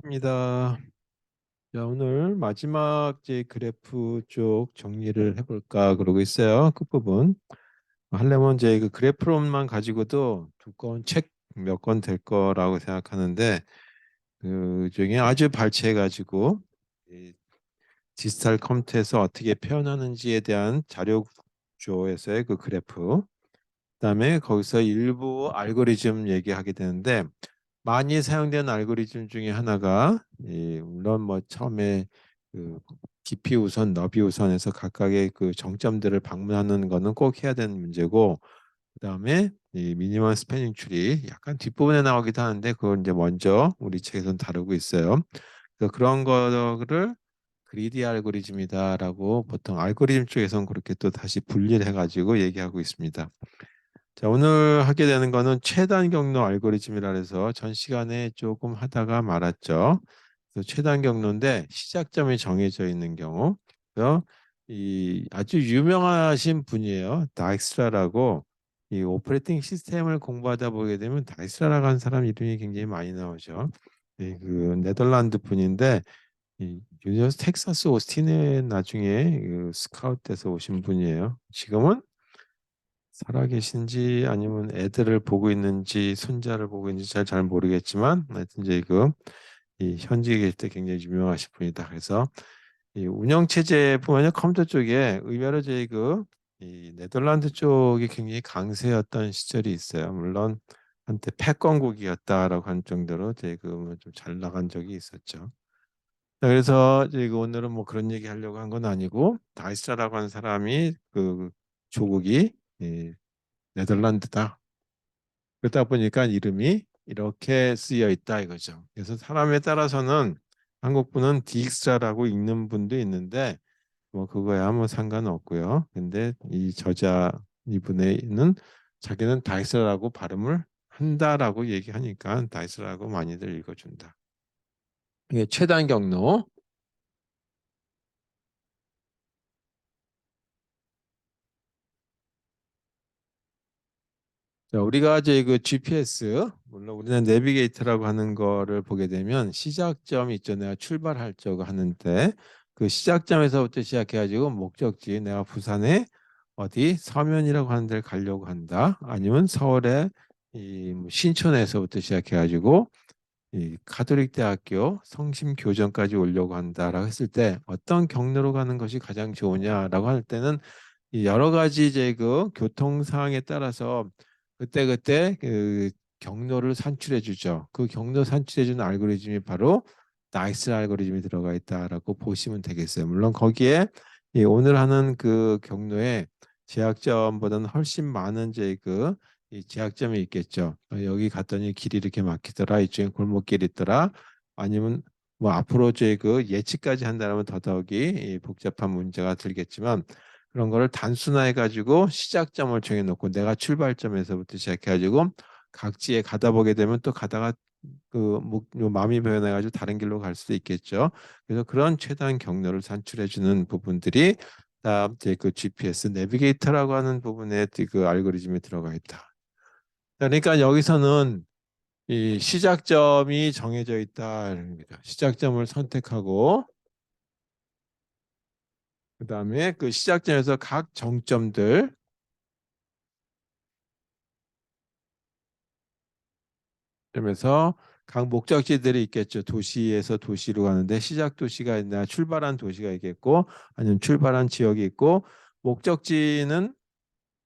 입니다. 자, 오늘 마지막 그래프 쪽 정리를 해볼까 그러고 있어요. 끝부분. 하려면 그 그래프론만 가지고도 두꺼운 책 몇 권 될 거라고 생각하는데 그 중에 아주 발췌해가지고 이 디지털 컴퓨터에서 어떻게 표현하는지에 대한 자료 구조에서의 그 그래프, 그다음에 거기서 일부 알고리즘 얘기하게 되는데 많이 사용되는 알고리즘 중에 하나가 물론 뭐 처음에 그 깊이 우선, 너비 우선에서 각각의 그 정점들을 방문하는 거는 꼭 해야 되는 문제고, 그다음에 이 미니멈 스패닝 트리 약간 뒷부분에 나오기도 하는데 그걸 이제 먼저 우리 책에서는 다루고 있어요. 그래서 그런 거를 그리디 알고리즘이다라고 보통 알고리즘 쪽에서는 그렇게 또 다시 분리를 해가지고 얘기하고 있습니다. 자, 오늘 하게 되는 거는 최단 경로 알고리즘이라 해서 전 시간에 조금 하다가 말았죠. 그래서 최단 경로인데 시작점이 정해져 있는 경우. 그래서 이 아주 유명하신 분이에요. 다익스트라라고, 이 오퍼레이팅 시스템을 공부하다 보게 되면 다익스트라라고 하는 사람 이름이 굉장히 많이 나오죠. 그 네덜란드 분인데 이 유니버스 텍사스 오스틴에 나중에 그 스카웃돼서 오신 분이에요. 지금은 살아계신지 아니면 애들을 보고 있는지 손자를 보고 있는지 잘 모르겠지만 하여튼 이제 이 현직에 계실 때 굉장히 유명하신 분이다. 그래서 이 운영 체제뿐만 아니라 컴퓨터 쪽에 의외로 이 네덜란드 쪽이 굉장히 강세였던 시절이 있어요. 물론 한때 패권국이었다라고 한 정도로 좀 잘 나간 적이 있었죠. 자, 그래서 오늘은 뭐 그런 얘기 하려고 한 건 아니고, 다이스라고 하는 사람이 그 조국이 네덜란드다. 그러다 보니까 이름이 이렇게 쓰여 있다 이거죠. 그래서 사람에 따라서는 한국 분은 디익스라고 읽는 분도 있는데 뭐 그거야 아무 상관없고요. 근데 이 저자 이분은 자기는 다이스라고 발음을 한다라고 얘기하니까 다이스라고 많이들 읽어준다. 이게 최단 경로. 자, 우리가 이제 그 GPS, 물론 우리는 내비게이터라고 하는 거를 보게 되면 시작점이 있죠. 내가 출발할 적 하는데 그 시작점에서부터 시작해가지고 목적지, 내가 부산에 어디 서면이라고 하는 데를 가려고 한다. 아니면 서울에 이뭐 신촌에서부터 시작해가지고 이 가톨릭 대학교 성심교정까지 오려고 한다라고 했을 때 어떤 경로로 가는 것이 가장 좋으냐라고 할 때는 이 여러 가지 그 교통 상황에 따라서 그때그때 그 경로를 산출해 주죠. 그 경로 산출해 주는 알고리즘이 바로 나이스 알고리즘이 들어가 있다라고 보시면 되겠어요. 물론 거기에 이 오늘 하는 그 경로에 제약점보다는 훨씬 많은 이 제약점이 있겠죠. 여기 갔더니 길이 이렇게 막히더라. 이쪽에 골목길이 있더라. 아니면 뭐 앞으로 그 예측까지 한다면 더더욱이 복잡한 문제가 들겠지만 그런 거를 단순화해 가지고 시작점을 정해 놓고 내가 출발점에서부터 시작해 가지고 각지에 가다 보게 되면 또 가다가 마음이 변해 가지고 다른 길로 갈 수도 있겠죠. 그래서 그런 최단 경로를 산출해 주는 부분들이 다 이제 그 GPS 내비게이터라고 하는 부분에 그 알고리즘이 들어가 있다. 그러니까 여기서는 이 시작점이 정해져 있다. 시작점을 선택하고 그다음에 그 시작점에서 각 정점들 그러면서 각 목적지들이 있겠죠. 도시에서 도시로 가는데 시작 도시가 있나 출발한 도시가 있겠고 아니면 출발한 지역이 있고 목적지는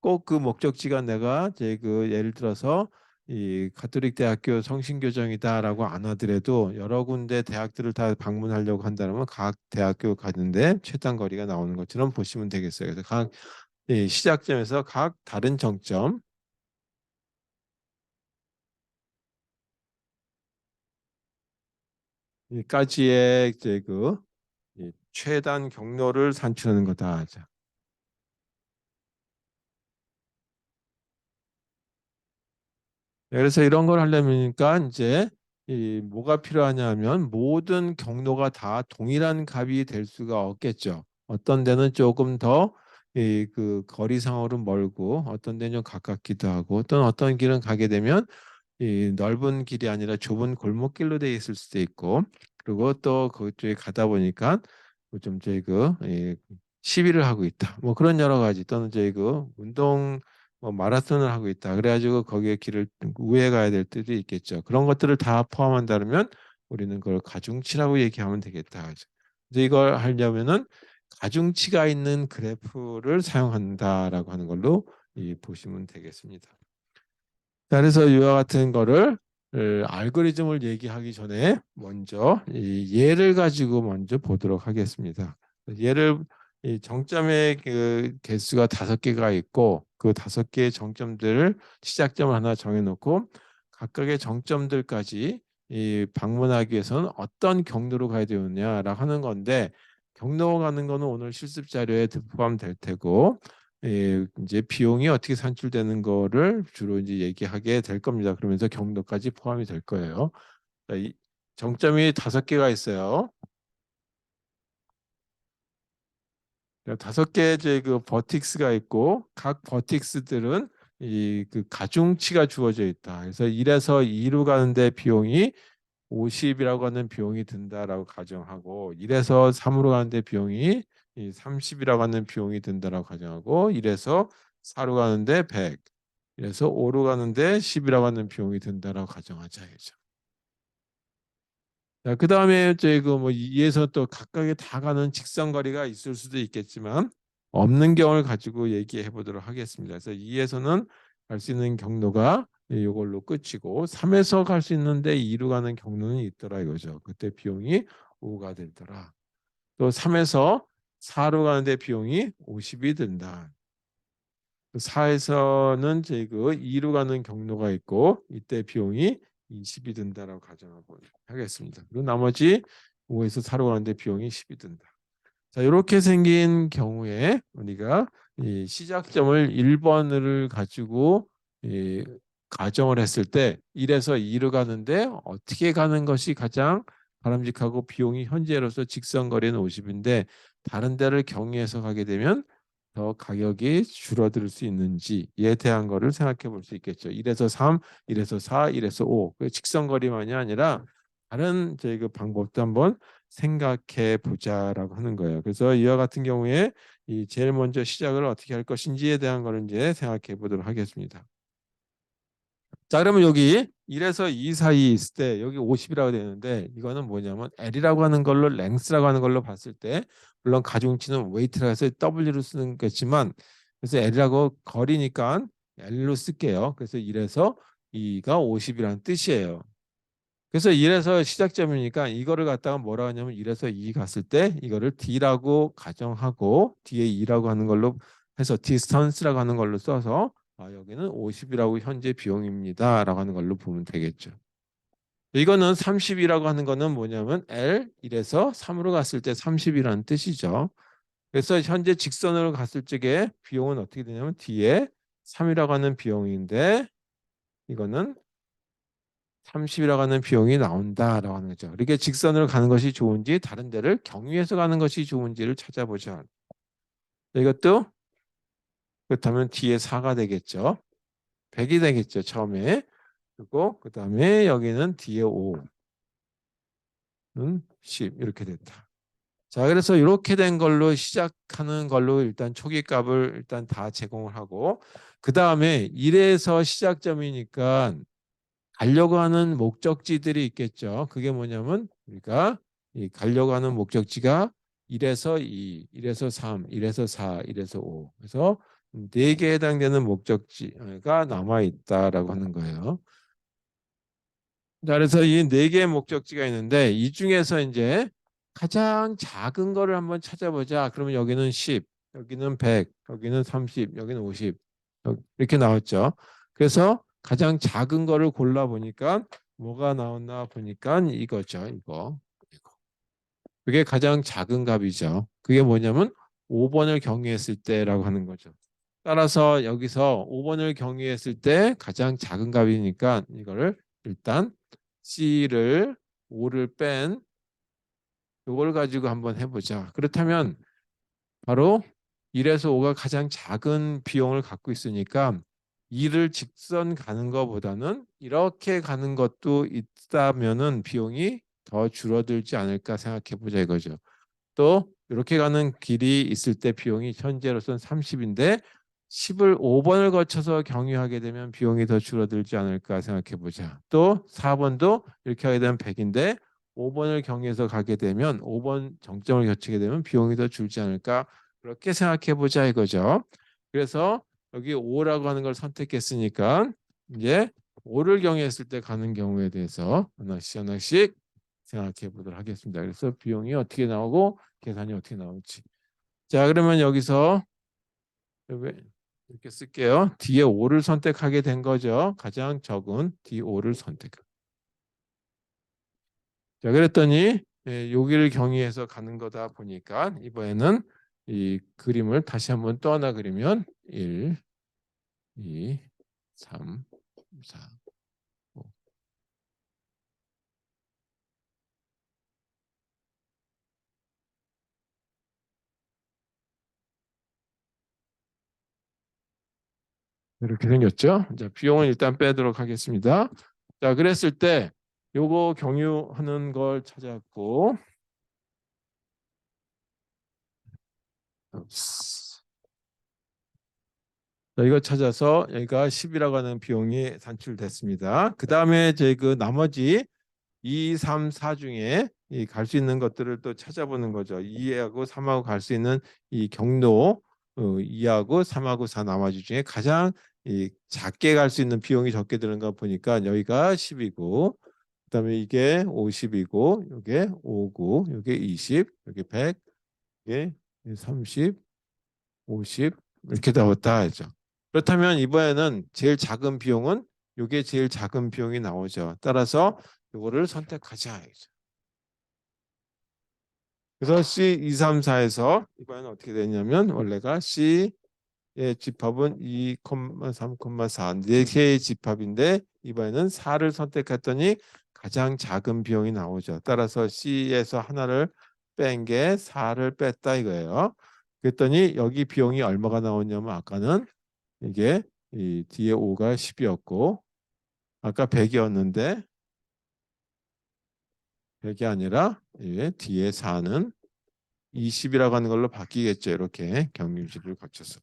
꼭 그 목적지가 내가 예를 들어서 이 가톨릭 대학교 성신교정이다라고 안 하더라도 여러 군데 대학들을 다 방문하려고 한다면 각 대학교 가는데 최단 거리가 나오는 것처럼 보시면 되겠어요. 그래서 각 시작점에서 각 다른 정점 까지의 이 최단 경로를 산출하는 거다. 자, 그래서 이런 걸 하려니까 이제 이 뭐가 필요하냐면 모든 경로가 다 동일한 값이 될 수가 없겠죠. 어떤 데는 조금 더 이 그 거리상으로 멀고 어떤 데는 좀 가깝기도 하고 어떤 길은 가게 되면 이 넓은 길이 아니라 좁은 골목길로 돼 있을 수도 있고, 그리고 또 그쪽에 가다 보니까 좀 저희 시위를 하고 있다. 뭐 그런 여러 가지, 또는 저희 운동 뭐 마라톤을 하고 있다. 그래가지고 거기에 길을 우회 가야 될 때도 있겠죠. 그런 것들을 다 포함한다면 우리는 그걸 가중치라고 얘기하면 되겠다. 그래서 이걸 하려면은 가중치가 있는 그래프를 사용한다라고 하는 걸로 보시면 되겠습니다. 자, 그래서 이와 같은 거를 알고리즘을 얘기하기 전에 먼저 이 예를 가지고 먼저 보도록 하겠습니다. 예를 이 정점의 그 개수가 5개가 있고, 그 5개의 정점들을 시작점을 하나 정해놓고 각각의 정점들까지 이 방문하기 위해서는 어떤 경로로 가야 되느냐라고 하는 건데, 경로 가는 거는 오늘 실습 자료에 포함될 테고, 이제 비용이 어떻게 산출되는 거를 주로 이제 얘기하게 될 겁니다. 그러면서 경로까지 포함이 될 거예요. 자, 이 정점이 5개가 있어요. 5개의 이제 그 버틱스가 있고, 각 버틱스들은 이 그 가중치가 주어져 있다. 그래서 1에서 2로 가는데 비용이 50이라고 하는 비용이 든다라고 가정하고, 1에서 3으로 가는데 비용이 30이라고 하는 비용이 든다라고 가정하고, 1에서 4로 가는데 100, 1에서 5로 가는데 10이라고 하는 비용이 든다라고 가정하자. 그죠? 자, 그 다음에 저희 그뭐 2에서 또 각각의 다 가는 직선 거리가 있을 수도 있겠지만 없는 경우를 가지고 얘기해 보도록 하겠습니다. 그래서 2에서는 갈 수 있는 경로가 이걸로 끝이고, 3에서 갈 수 있는데 2로 가는 경로는 있더라 이거죠. 그때 비용이 5가 들더라. 또 3에서 4로 가는데 비용이 50이 든다. 4에서는 저희 2로 가는 경로가 있고, 이때 비용이 20이 든다라고 가정하고 하겠습니다. 그리고 나머지 5에서 4로 가는데 비용이 10이 든다. 자, 이렇게 생긴 경우에 우리가 이 시작점을 1번을 가지고 이 가정을 했을 때 1에서 2로 가는데 어떻게 가는 것이 가장 바람직하고 비용이 현재로서 직선거리는 50인데 다른 데를 경유해서 가게 되면 더 가격이 줄어들 수 있는지에 대한 거를 생각해 볼 수 있겠죠. 1에서 3, 1에서 4, 1에서 5. 직선거리만이 아니라 다른 저희 그 방법도 한번 생각해 보자라고 하는 거예요. 그래서 이와 같은 경우에 이 제일 먼저 시작을 어떻게 할 것인지에 대한 거를 이제 생각해 보도록 하겠습니다. 자, 그러면 여기 1에서 2 사이에 있을 때 여기 50이라고 되는데, 이거는 뭐냐면 L이라고 하는 걸로, 랭스라고 하는 걸로 봤을 때, 물론 가중치는 웨이트라 해서 W로 쓰는 거지만, 그래서 L이라고 거리니까 L로 쓸게요. 그래서 1에서 2가 50이라는 뜻이에요. 그래서 1에서 시작점이니까 이거를 갖다가 뭐라 하냐면 1에서 2 갔을 때 이거를 D라고 가정하고, 뒤에 2라고 하는 걸로 해서 디스턴스라고 하는 걸로 써서 여기는 50이라고 현재 비용입니다라고 하는 걸로 보면 되겠죠. 이거는 30이라고 하는 거는 뭐냐면 L 1에서 3으로 갔을 때 30이라는 뜻이죠. 그래서 현재 직선으로 갔을 적에 비용은 어떻게 되냐면 뒤에 3이라고 하는 비용인데, 이거는 30이라고 하는 비용이 나온다라고 하는 거죠. 이렇게 직선으로 가는 것이 좋은지 다른 데를 경유해서 가는 것이 좋은지를 찾아보자. 이것도 그렇다면 뒤에 4가 되겠죠. 100이 되겠죠, 처음에. 그리고 그 다음에 여기는 뒤에 5는 10 이렇게 됐다. 자, 그래서 이렇게 된 걸로 시작하는 걸로 일단 초기 값을 일단 다 제공을 하고, 그 다음에 1에서 시작점이니까 가려고 하는 목적지들이 있겠죠. 그게 뭐냐면 우리가 이 가려고 하는 목적지가 1에서 2, 1에서 3, 1에서 4, 1에서 5. 그래서 4개에 해당되는 목적지가 남아 있다라고 하는 거예요. 자, 그래서 이 4개의 목적지가 있는데 이 중에서 이제 가장 작은 거를 한번 찾아보자. 그러면 여기는 10, 여기는 100, 여기는 30, 여기는 50 이렇게 나왔죠. 그래서 가장 작은 거를 골라 보니까 뭐가 나왔나 보니까 이거죠. 이거. 그게 가장 작은 값이죠. 그게 뭐냐면 5번을 경유했을 때라고 하는 거죠. 따라서 여기서 5번을 경유했을 때 가장 작은 값이니까 이거를 일단 C를 5를 뺀 이걸 가지고 한번 해보자. 그렇다면 바로 1에서 5가 가장 작은 비용을 갖고 있으니까 2를 직선 가는 것보다는 이렇게 가는 것도 있다면은 비용이 더 줄어들지 않을까 생각해 보자 이거죠. 또 이렇게 가는 길이 있을 때 비용이 현재로서는 30인데 10을 5번을 거쳐서 경유하게 되면 비용이 더 줄어들지 않을까 생각해 보자. 또 4번도 이렇게 하게 되면 100인데 5번을 경유해서 가게 되면 5번 정점을 거치게 되면 비용이 더 줄지 않을까 그렇게 생각해 보자 이거죠. 그래서 여기 5라고 하는 걸 선택했으니까 이제 5를 경유했을 때 가는 경우에 대해서 하나씩 하나씩 생각해 보도록 하겠습니다. 그래서 비용이 어떻게 나오고 계산이 어떻게 나올지. 자, 그러면 여기서 이렇게 쓸게요. 뒤에 5를 선택하게 된 거죠. 가장 적은 D5를 선택. 자, 그랬더니 여기를 경유해서 가는 거다 보니까 이번에는 이 그림을 다시 한번 또 하나 그리면 1, 2, 3, 4, 5. 이렇게 생겼죠. 자, 비용은 일단 빼도록 하겠습니다. 자, 그랬을 때 요거 경유하는 걸 찾았고 자, 이거 찾아서 여기가 10이라고 하는 비용이 산출됐습니다. 그 다음에 저희 그 나머지 2, 3, 4 중에 갈 수 있는 것들을 또 찾아보는 거죠. 2하고 3하고 갈 수 있는 이 경로 2하고 3하고 4 나머지 중에 가장 작게 갈 수 있는 비용이 적게 드는 거 보니까 여기가 10이고 그다음에 이게 50이고 이게 5고 이게 20, 이게 100, 이게 30, 50 이렇게 나왔다 하죠. 그렇다면 이번에는 제일 작은 비용은 이게 제일 작은 비용이 나오죠. 따라서 이거를 선택하자. 그래서 C2, 3, 4에서 이번에는 어떻게 되냐면 원래가 C의 집합은 2, 3, 4 네 개의 집합인데 이번에는 4를 선택했더니 가장 작은 비용이 나오죠. 따라서 C에서 하나를 뺀 게 4를 뺐다 이거예요. 그랬더니 여기 비용이 얼마가 나오냐면 아까는 이게 이 뒤에 5가 10이었고 아까 100이었는데 100이 아니라 뒤에 4는 20이라고 하는 걸로 바뀌겠죠. 이렇게 경유지를 거쳐서.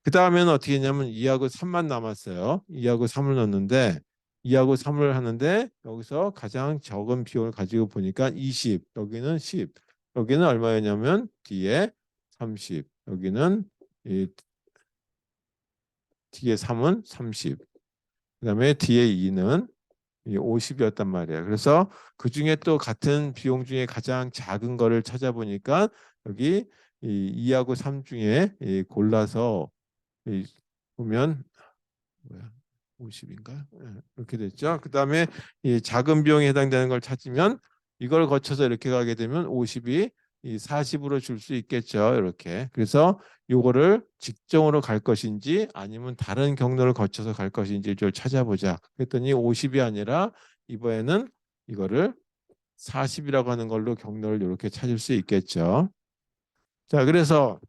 그 다음에는 어떻게 했냐면 2하고 3만 남았어요. 2하고 3을 넣었는데 2하고 3을 하는데 여기서 가장 적은 비용을 가지고 보니까 20, 여기는 10, 여기는 얼마였냐면 뒤에 30, 여기는 이 뒤에 3은 30, 그 다음에 뒤에 2는 50이었단 말이에요. 그래서 그 중에 또 같은 비용 중에 가장 작은 거를 찾아보니까 여기 이 2하고 3 중에 골라서 보면 뭐야 50인가? 이렇게 됐죠. 그 다음에 이 작은 비용에 해당되는 걸 찾으면 이걸 거쳐서 이렇게 가게 되면 50이 이 40으로 줄 수 있겠죠. 이렇게. 그래서 요거를 직정으로 갈 것인지 아니면 다른 경로를 거쳐서 갈 것인지 좀 찾아보자. 그랬더니 50이 아니라 이번에는 이거를 40이라고 하는 걸로 경로를 이렇게 찾을 수 있겠죠. 자, 그래서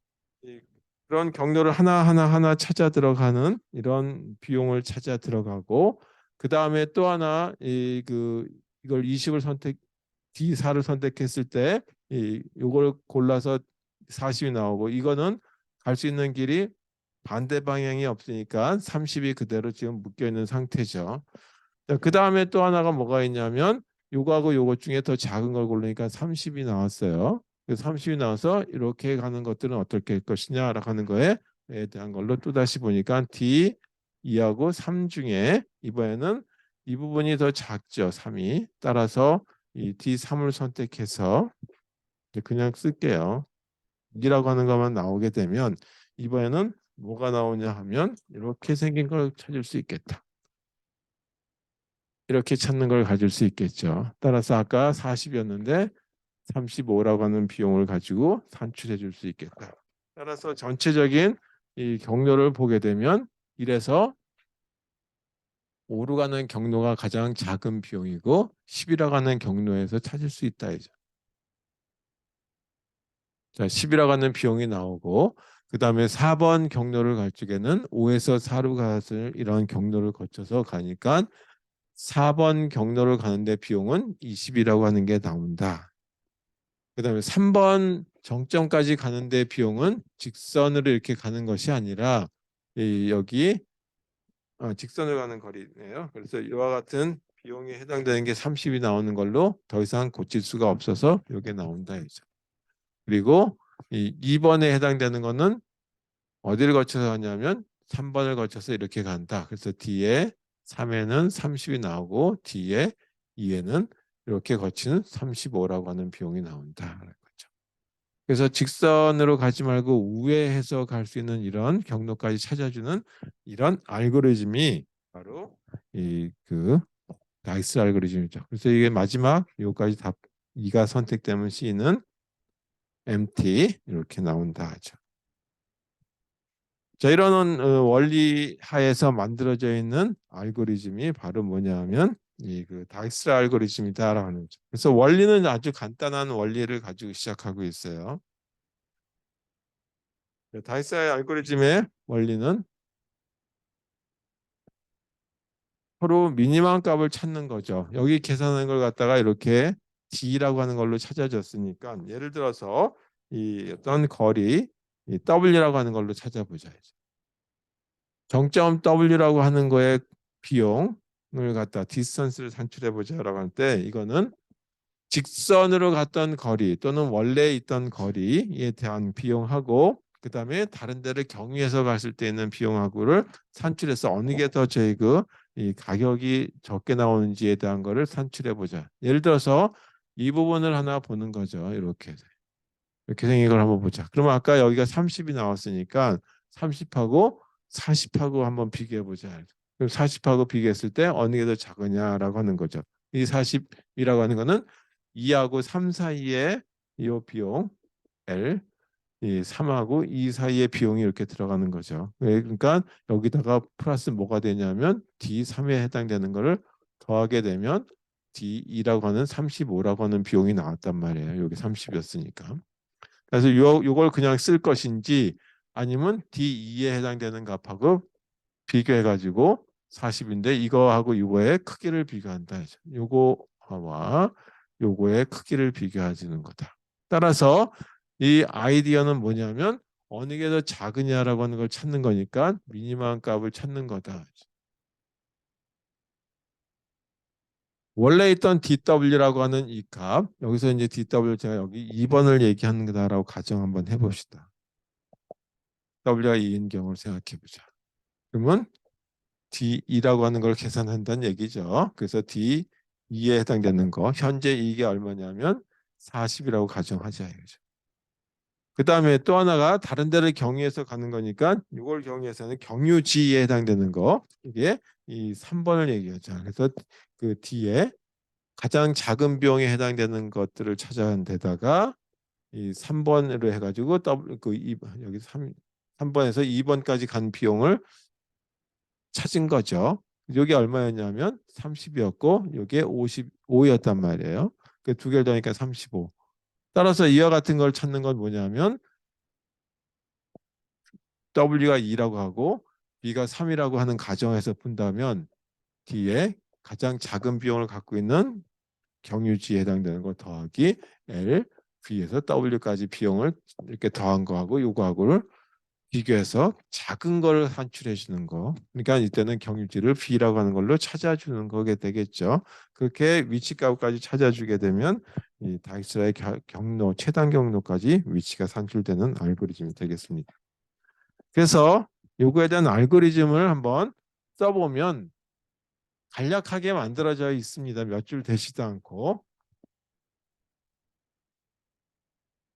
그런 경로를 하나 찾아 들어가는 이런 비용을 찾아 들어가고 그 다음에 또 하나 이걸 20을 선택 D4를 선택했을 때 이걸 골라서 40이 나오고 이거는 갈 수 있는 길이 반대 방향이 없으니까 30이 그대로 지금 묶여 있는 상태죠. 그 다음에 또 하나가 뭐가 있냐면 요거하고 요것 중에 더 작은 걸 고르니까 30이 나왔어요. 30이 나와서 이렇게 가는 것들은 어떻게 할 것이냐라고 하는 거에 대한 걸로 또다시 보니까 D 2하고 3 중에 이번에는 이 부분이 더 작죠. 3이. 따라서 이 D3을 선택해서 그냥 쓸게요. 6이라고 하는 것만 나오게 되면 이번에는 뭐가 나오냐 하면 이렇게 생긴 걸 찾을 수 있겠다. 이렇게 찾는 걸 가질 수 있겠죠. 따라서 아까 40이었는데 35라고 하는 비용을 가지고 산출해 줄 수 있겠다. 따라서 전체적인 이 경로를 보게 되면 이래서 5로 가는 경로가 가장 작은 비용이고 10이라고 하는 경로에서 찾을 수 있다. 이죠. 자, 10이라고 하는 비용이 나오고 그 다음에 4번 경로를 갈 적에는 5에서 4로 가서 이런 경로를 거쳐서 가니까 4번 경로를 가는데 비용은 20이라고 하는 게 나온다. 그 다음에 3번 정점까지 가는데 비용은 직선으로 이렇게 가는 것이 아니라 여기 직선으로 가는 거리네요. 그래서 이와 같은 비용에 해당되는 게 30이 나오는 걸로 더 이상 고칠 수가 없어서 이게 나온다. 그리고 이 2번에 해당되는 거는 어디를 거쳐서 가냐면 3번을 거쳐서 이렇게 간다. 그래서 뒤에 3에는 30이 나오고 뒤에 2에는 이렇게 거치는 35라고 하는 비용이 나온다. 거죠. 그래서 직선으로 가지 말고 우회해서 갈 수 있는 이런 경로까지 찾아주는 이런 알고리즘이 바로 이그 나이스 알고리즘이죠. 그래서 이게 마지막 요까지 답 2가 선택되면 C는 MT 이렇게 나온다 하죠. 자, 이런 원리 하에서 만들어져 있는 알고리즘이 바로 뭐냐면 이그 다이스 알고리즘이다라고 하는 거죠. 그래서 원리는 아주 간단한 원리를 가지고 시작하고 있어요. 다이스 알고리즘의 원리는 서로 미니멈 값을 찾는 거죠. 여기 계산하는 걸 갖다가 이렇게 D라고 하는 걸로 찾아줬으니까 예를 들어서 이 어떤 거리 이 W라고 하는 걸로 찾아보자. 정점 W라고 하는 거에 비용을 갖다 디스턴스를 산출해 보자라고 할 때 이거는 직선으로 갔던 거리 또는 원래 있던 거리에 대한 비용하고 그 다음에 다른 데를 경유해서 갔을 때 있는 비용하고를 산출해서 어느 게 더 저희 이 가격이 적게 나오는지에 대한 거를 산출해 보자. 예를 들어서 이 부분을 하나 보는 거죠. 이렇게 생긴 걸 한번 보자. 그러면 아까 여기가 30이 나왔으니까 30하고 40하고 한번 비교해 보자. 그럼 40하고 비교했을 때 어느 게 더 작으냐라고 하는 거죠. 이 40이라고 하는 거는 2하고 3 사이에 이 비용 L, 이 3하고 2 사이의 비용이 이렇게 들어가는 거죠. 그러니까 여기다가 플러스 뭐가 되냐면 D3에 해당되는 거를 더하게 되면 D2라고 하는 35라고 하는 비용이 나왔단 말이에요. 여기 30이었으니까. 그래서 요걸 그냥 쓸 것인지 아니면 D2에 해당되는 값하고 비교해 가지고 40인데 이거하고 이거의 크기를 비교한다. 요거와 요거의 크기를 비교해주는 거다. 따라서 이 아이디어는 뭐냐면 어느 게 더 작으냐라고 하는 걸 찾는 거니까 미니멈 값을 찾는 거다. 원래 있던 DW라고 하는 이 값, 여기서 이제 DW 제가 여기 2번을 얘기하는 거다라고 가정 한번 해봅시다. W가 2인 경우를 생각해 보자. 그러면 D2라고 하는 걸 계산한다는 얘기죠. 그래서 D2에 해당되는 거, 현재 이게 얼마냐면 40이라고 가정하자 이거죠. 그 다음에 또 하나가 다른 데를 경유해서 가는 거니까 이걸 경유해서는 경유지에 해당되는 거, 이게 이 3번을 얘기하죠. 그래서 그 D에 가장 작은 비용에 해당되는 것들을 찾아낸 데다가 이 3번으로 해가지고 여기 3번에서 2번까지 간 비용을 찾은 거죠. 여기 얼마였냐면 30이었고 여기에 55였단 말이에요. 그 두 개를 더하니까 35. 따라서 이와 같은 걸 찾는 건 뭐냐면 W가 2라고 하고 B가 3이라고 하는 가정에서 푼다면 D에 가장 작은 비용을 갖고 있는 경유지에 해당되는 거 더하기 L, B에서 W까지 비용을 이렇게 더한 거하고 요거하고를 비교해서 작은 걸 산출해 주는 거. 그러니까 이때는 경유지를 B라고 하는 걸로 찾아주는 거게 되겠죠. 그렇게 위치값까지 찾아주게 되면 이 다이스라의 경로, 최단 경로까지 위치가 산출되는 알고리즘이 되겠습니다. 그래서 요거에 대한 알고리즘을 한번 써보면 간략하게 만들어져 있습니다. 몇 줄 되지도 않고.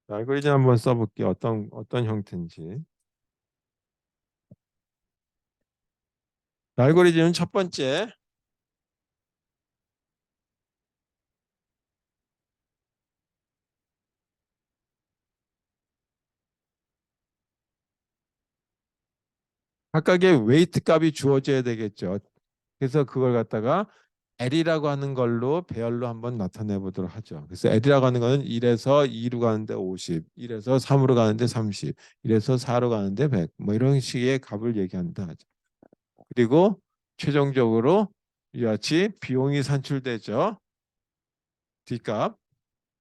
알고리즘 한번 써볼게요. 어떤 형태인지. 알고리즘은 첫 번째, 각각의 웨이트 값이 주어져야 되겠죠. 그래서 그걸 갖다가 L이라고 하는 걸로 배열로 한번 나타내 보도록 하죠. 그래서 L이라고 하는 거는 1에서 2로 가는데 50, 1에서 3으로 가는데 30, 1에서 4로 가는데 100, 뭐 이런 식의 값을 얘기한다. 그리고 최종적으로 이와 같이 비용이 산출되죠. D값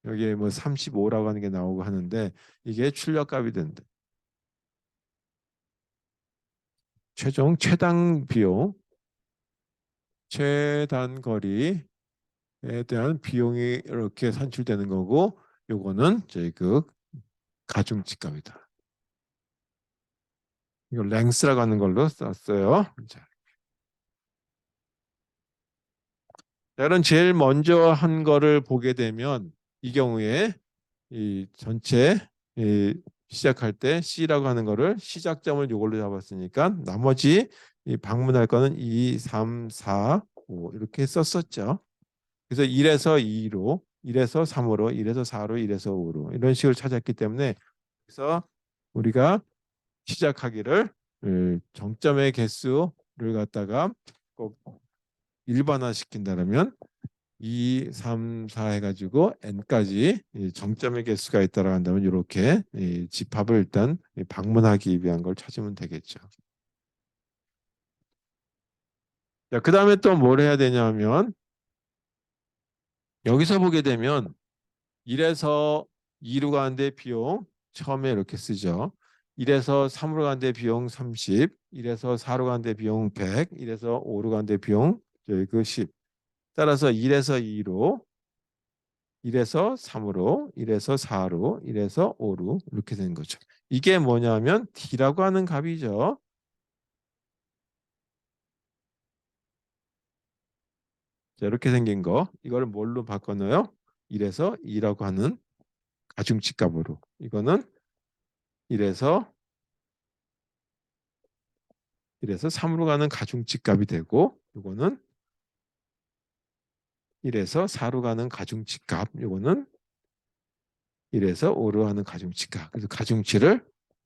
여기에 뭐 35라고 하는 게 나오고 하는데 이게 출력값이 된다. 최종 최단 비용, 최단 거리에 대한 비용이 이렇게 산출되는 거고 요거는 저희 그 가중치값이다. 이거 랭스라고 하는 걸로 썼어요. 자, 이런 제일 먼저 한 거를 보게 되면 이 경우에 이 전체 이 시작할 때 C라고 하는 거를 시작점을 이걸로 잡았으니까 나머지 이 방문할 거는 2, 3, 4, 5 이렇게 썼었죠. 그래서 1에서 2로, 1에서 3으로, 1에서 4로, 1에서 5로 이런 식으로 찾았기 때문에 그래서 우리가 시작하기를 정점의 개수를 갖다가 꼭 일반화 시킨다면 2, 3, 4 해가지고 n까지 정점의 개수가 있다고 한다면 이렇게 집합을 일단 방문하기 위한 걸 찾으면 되겠죠. 자, 그 다음에 또 뭘 해야 되냐면 여기서 보게 되면 1에서 2로 가는데 비용 처음에 이렇게 쓰죠. 1에서 3으로 가는데 비용 30, 1에서 4로 가는데 비용 100, 1에서 5로 가는데 비용 저희 그 10. 따라서 1에서 2로, 1에서 3으로, 1에서 4로, 1에서 5로 이렇게 되는 거죠. 이게 뭐냐면 D라고 하는 값이죠. 자, 이렇게 생긴 거. 이거를 뭘로 바꿔놓어요? 1에서 2라고 하는 가중치 값으로. 이거는 1에서 3으로 가는 가중치 값이 되고 이거는 1에서 4로 가는 가중치 값. 이거는 1에서 5로 하는 가중치 값. 그래서 가중치를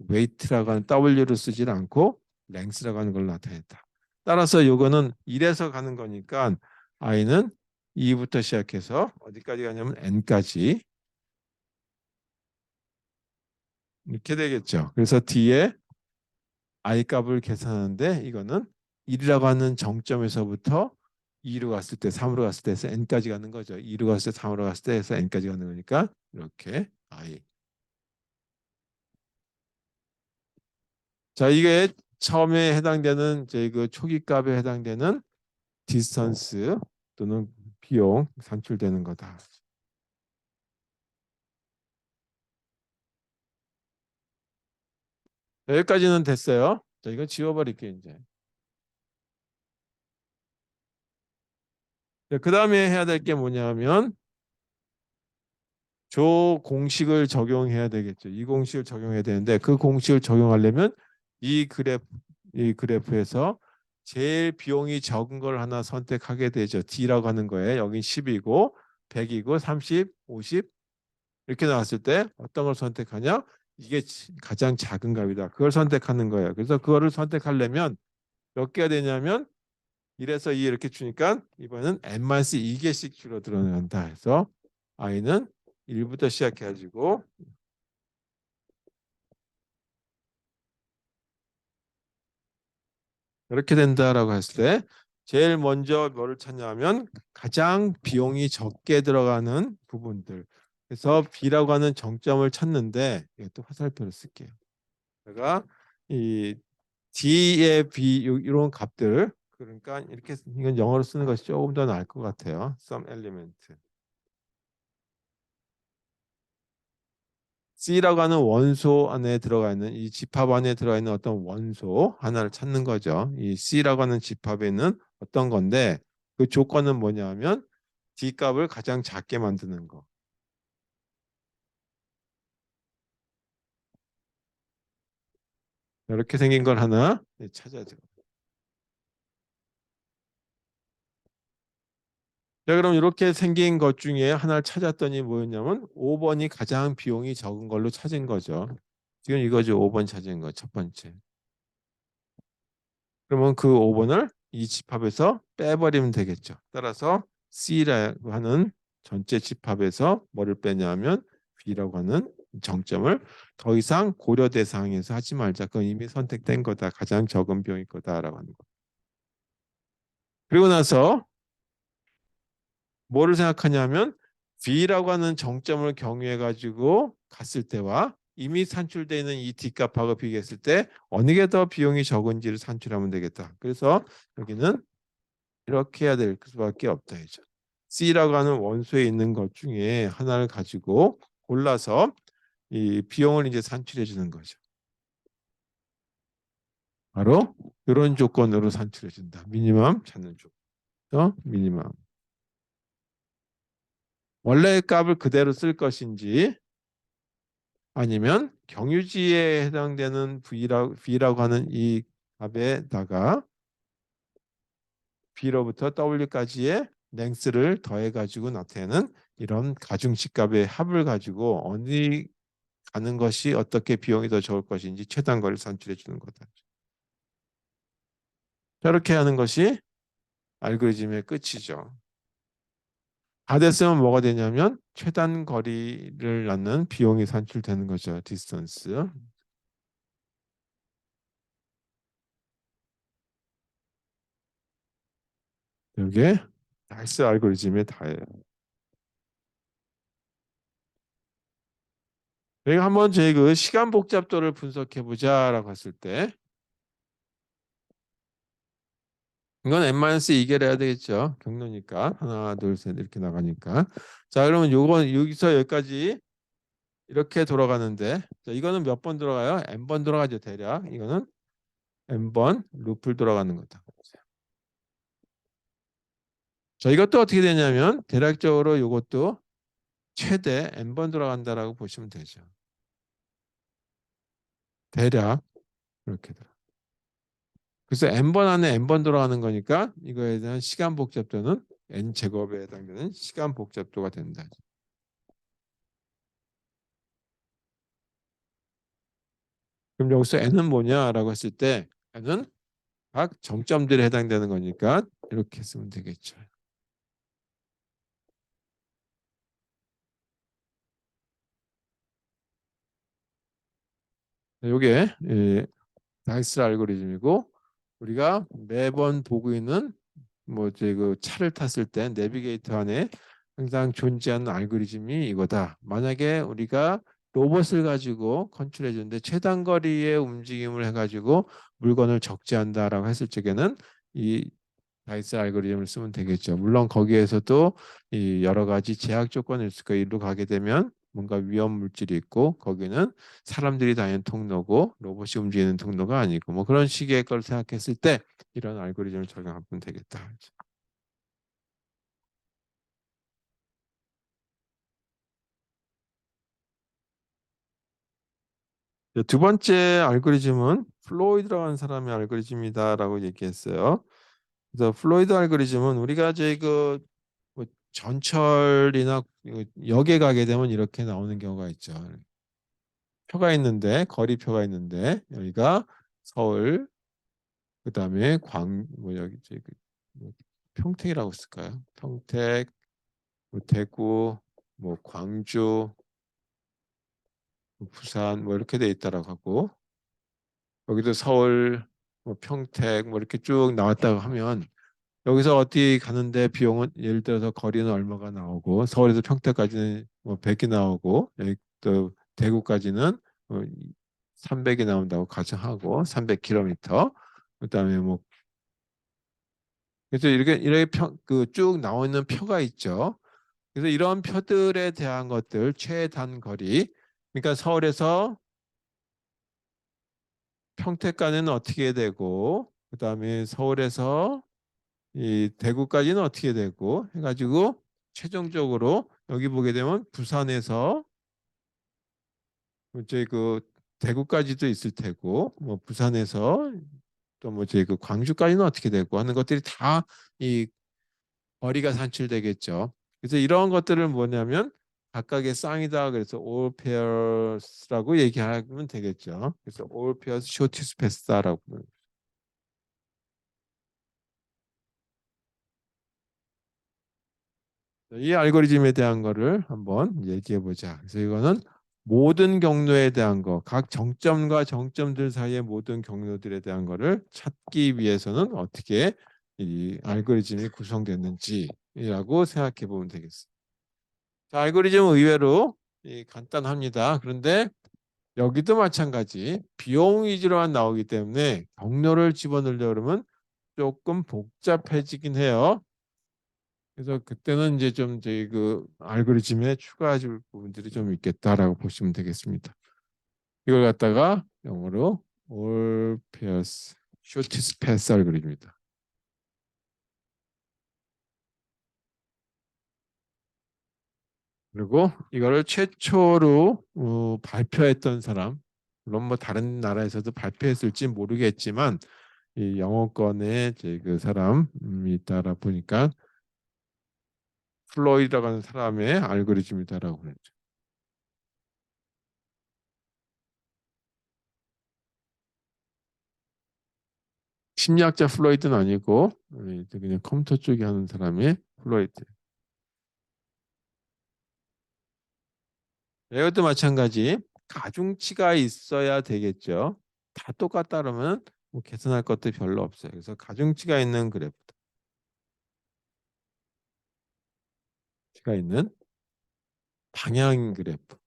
weight라고 하는 W를 쓰지 않고 length라고 하는 걸 나타냈다. 따라서 이거는 1에서 가는 거니까 i는 2부터 시작해서 어디까지 가냐면 n까지 이렇게 되겠죠. 그래서 뒤에 i 값을 계산하는데 이거는 1이라고 하는 정점에서부터 2로 갔을 때 3으로 갔을 때에서 n까지 가는 거죠. 2로 갔을 때 3으로 갔을 때에서 n까지 가는 거니까 이렇게 i. 자, 이게 처음에 해당되는 저희 그 초기 값에 해당되는 디스턴스 또는 비용 산출되는 거다. 여기까지는 됐어요. 자, 이거 지워버릴게요, 이제. 그 다음에 해야 될 게 뭐냐면 저 공식을 적용해야 되겠죠. 이 공식을 적용해야 되는데 그 공식을 적용하려면 이 그래프, 이 그래프에서 제일 비용이 적은 걸 하나 선택하게 되죠. D라고 하는 거에 여긴 10이고 100이고 30, 50 이렇게 나왔을 때 어떤 걸 선택하냐? 이게 가장 작은 값이다. 그걸 선택하는 거예요. 그래서 그거를 선택하려면 몇 개가 되냐면 1에서 2 이렇게 주니까 이번에는 n-2개씩 줄어들어간다 해서 i는 1부터 시작해가지고 이렇게 된다라고 했을 때 제일 먼저 뭐를 찾냐면 가장 비용이 적게 들어가는 부분들. 그래서 B라고 하는 정점을 찾는데 또 화살표를 쓸게요. 제가 이 D의 B 이런 값들 그러니까 이렇게 이건 영어로 쓰는 것이 조금 더 나을 것 같아요. Some element. C라고 하는 원소 안에 들어가 있는 이 집합 안에 들어가 있는 어떤 원소 하나를 찾는 거죠. 이 C라고 하는 집합에는 어떤 건데 그 조건은 뭐냐면 D 값을 가장 작게 만드는 거. 이렇게 생긴 걸 하나 찾아야 돼요. 자, 그럼 이렇게 생긴 것 중에 하나를 찾았더니 뭐였냐면 5번이 가장 비용이 적은 걸로 찾은 거죠. 지금 이거죠. 5번 찾은 거 첫 번째. 그러면 그 5번을 이 집합에서 빼버리면 되겠죠. 따라서 C라고 하는 전체 집합에서 뭐를 빼냐면 B라고 하는 정점을 더 이상 고려 대상에서 하지 말자. 그건 이미 선택된 거다. 가장 적은 비용일 거다라고 하는 거. 그리고 나서 뭐를 생각하냐면 B라고 하는 정점을 경유해 가지고 갔을 때와 이미 산출되어 있는 이 D값하고 비교했을 때 어느 게 더 비용이 적은지를 산출하면 되겠다. 그래서 여기는 이렇게 해야 될 수밖에 없다. 이죠. C라고 하는 원소에 있는 것 중에 하나를 가지고 골라서 이 비용을 이제 산출해 주는 거죠. 바로 이런 조건으로 산출해 준다. 미니멈 찾는 조건. 미니멈. 원래의 값을 그대로 쓸 것인지 아니면 경유지에 해당되는 V라고 하는 이 값에다가 B로부터 W까지의 랭스를 더해가지고 나타내는 이런 가중치 값의 합을 가지고 어디 가는 것이 어떻게 비용이 더 적을 것인지 최단거리를 산출해 주는 거다. 저렇게 하는 것이 알고리즘의 끝이죠. 다 됐으면 뭐가 되냐면 최단거리를 낳는 비용이 산출되는 거죠. 디스턴스. 이게 다이스 알고리즘의 다예요. 여기 한번 저희 그 시간 복잡도를 분석해 보자라고 했을 때 이건 n-2개를 해야 되겠죠. 경로니까 하나 둘 셋 이렇게 나가니까. 자 그러면 요건 여기서 여기까지 이렇게 돌아가는데 자, 이거는 몇 번 돌아가요? n번 돌아가죠 대략. 이거는 n번 루프를 돌아가는 거다. 자 이것도 어떻게 되냐면 대략적으로 이것도 최대 n번 돌아간다라고 보시면 되죠. 대략 이렇게 들어. 그래서 n번 안에 n번 돌아가는 거니까 이거에 대한 시간 복잡도는 n 제곱에 해당되는 시간 복잡도가 된다. 그럼 여기서 n은 뭐냐라고 했을 때 n은 각 정점들에 해당되는 거니까 이렇게 쓰면 되겠죠. 이게 다이스 알고리즘이고 우리가 매번 보고 있는 뭐 이제 그 차를 탔을 때 내비게이터 안에 항상 존재하는 알고리즘이 이거다. 만약에 우리가 로봇을 가지고 컨트롤해 주는데 최단거리의 움직임을 해가지고 물건을 적재한다라고 했을 적에는 이 다이스 알고리즘을 쓰면 되겠죠. 물론 거기에서도 이 여러 가지 제약 조건이 있을 거예요. 이리로 가게 되면 뭔가 위험 물질이 있고 거기는 사람들이 다니는 통로고 로봇이 움직이는 통로가 아니고 뭐 그런 식의 걸 생각했을 때 이런 알고리즘을 적용하면 되겠다. 두 번째 알고리즘은 플로이드라고 하는 사람의 알고리즘이다라고 얘기했어요. 그래서 플로이드 알고리즘은 우리가 이제 뭐 전철이나 역에 가게 되면 이렇게 나오는 경우가 있죠. 표가 있는데 거리표가 있는데 여기가 서울 그다음에 뭐 여기 뭐 평택이라고 쓸까요? 평택, 뭐 대구, 뭐 광주, 뭐 부산 뭐 이렇게 돼 있다라고 하고 여기도 서울, 뭐 평택 뭐 이렇게 쭉 나왔다고 하면 여기서 어디 가는데 비용은 예를 들어서 거리는 얼마가 나오고 서울에서 평택까지는 뭐 100이 나오고 여기 또 대구까지는 300이 나온다고 가정하고 300km 그다음에 뭐 그래서 이렇게 그쭉 나와 있는 표가 있죠. 그래서 이런 표들에 대한 것들 최단 거리 그러니까 서울에서 평택까지는 어떻게 되고 그다음에 서울에서 이 대구까지는 어떻게 되고 해가지고 최종적으로 여기 보게 되면 부산에서 이제 그 대구까지도 있을 테고 뭐 부산에서 또 뭐 이제 그 광주까지는 어떻게 되고 하는 것들이 다 이 거리가 산출되겠죠. 그래서 이런 것들을 뭐냐면 각각의 쌍이다 그래서 all pairs라고 얘기하면 되겠죠. 그래서 all pairs shortest path라고 이 알고리즘에 대한 거를 한번 얘기해 보자. 그래서 이거는 모든 경로에 대한 거, 각 정점과 정점들 사이의 모든 경로들에 대한 거를 찾기 위해서는 어떻게 이 알고리즘이 구성됐는지라고 생각해 보면 되겠습니다. 자, 알고리즘은 의외로 간단합니다. 그런데 여기도 마찬가지 비용 위주로만 나오기 때문에 경로를 집어넣으려고 그러면 조금 복잡해지긴 해요. 그래서 그때는 이제 좀 저희 그 알고리즘에 추가해줄 부분들이 좀 있겠다라고 보시면 되겠습니다. 이걸 갖다가 영어로 all pairs shortest path 알고리즘입니다. 그리고 이거를 최초로 발표했던 사람, 물론 뭐 다른 나라에서도 발표했을지 모르겠지만 이 영어권에 이제 그 사람이 있다라 보니까 플로이드라고 하는 사람의 알고리즘이다라고 그랬죠. 심리학자 플로이드는 아니고 그냥 컴퓨터 쪽에 하는 사람의 플로이드. 이것도 마찬가지. 가중치가 있어야 되겠죠. 다 똑같다 그러면 뭐 계산할 것도 별로 없어요. 그래서 가중치가 있는 그래프가 있는 방향 그래프.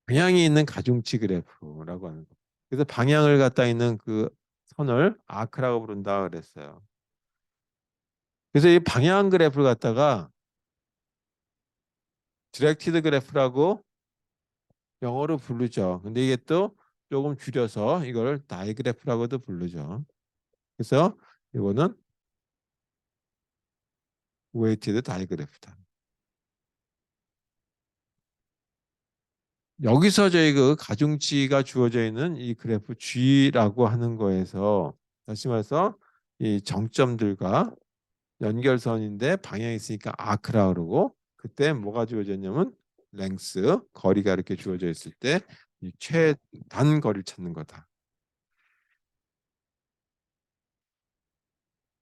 방향이 있는 가중치 그래프라고 하는 거. 그래서 방향을 갖다 있는 그 선을 아크라고 부른다 그랬어요. 그래서 이 방향 그래프를 갖다가 디렉티드 그래프라고 영어로 부르죠. 근데 이게 또 조금 줄여서 이걸 다이그래프라고도 부르죠. 그래서 이거는 웨이티드 다이그래프다. 여기서 저희 그 가중치가 주어져 있는 이 그래프 G라고 하는 거에서 다시 말해서 이 정점들과 연결선인데 방향이 있으니까 아크라 그러고 그때 뭐가 주어져 있냐면 랭스 거리가 이렇게 주어져 있을 때 이 최단 거리를 찾는 거다.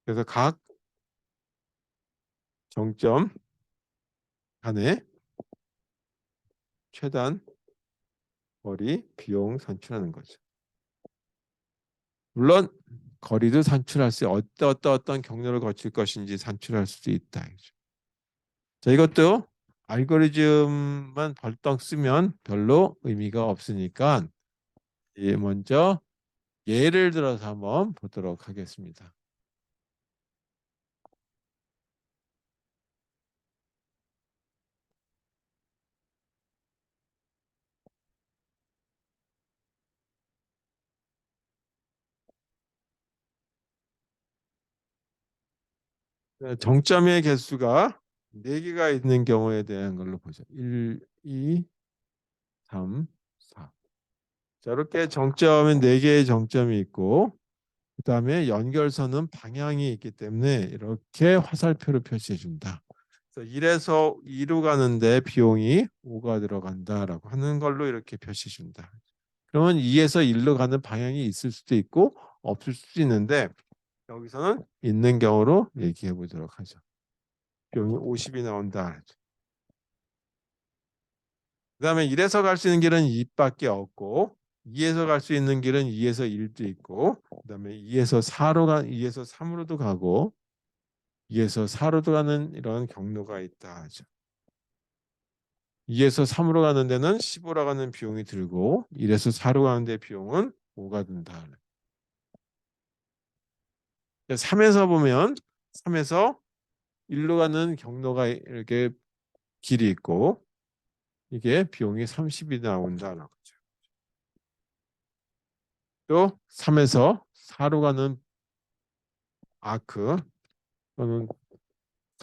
그래서 각 정점 간의 최단 거리 비용 산출하는 거죠. 물론 거리도 산출할 수 어떤 경로를 거칠 것인지 산출할 수도 있다. 자, 이것도 알고리즘만 벌떡 쓰면 별로 의미가 없으니까 먼저 예를 들어서 한번 보도록 하겠습니다. 정점의 개수가 4개가 있는 경우에 대한 걸로 보죠. 1, 2, 3, 4. 자, 이렇게 정점은 4개의 정점이 있고 그다음에 연결선은 방향이 있기 때문에 이렇게 화살표로 표시해 준다. 그래서 1에서 2로 가는데 비용이 5가 들어간다라고 하는 걸로 이렇게 표시해 준다. 그러면 2에서 1로 가는 방향이 있을 수도 있고 없을 수도 있는데 여기서는 있는 경우로 얘기해 보도록 하죠. 비용이 50이 나온다. 그다음에 1에서 갈 수 있는 길은 2밖에 없고 2에서 갈 수 있는 길은 2에서 1도 있고 그다음에 2에서 3으로도 가고 2에서 4로도 가는 이런 경로가 있다 하죠. 2에서 3으로 가는 데는 15로 가는 비용이 들고 1에서 4로 가는 데 비용은 5가 든다. 3에서 보면 3에서 1로 가는 경로가 이렇게 길이 있고 이게 비용이 30이 나온다는 거죠. 또 3에서 4로 가는 아크 또는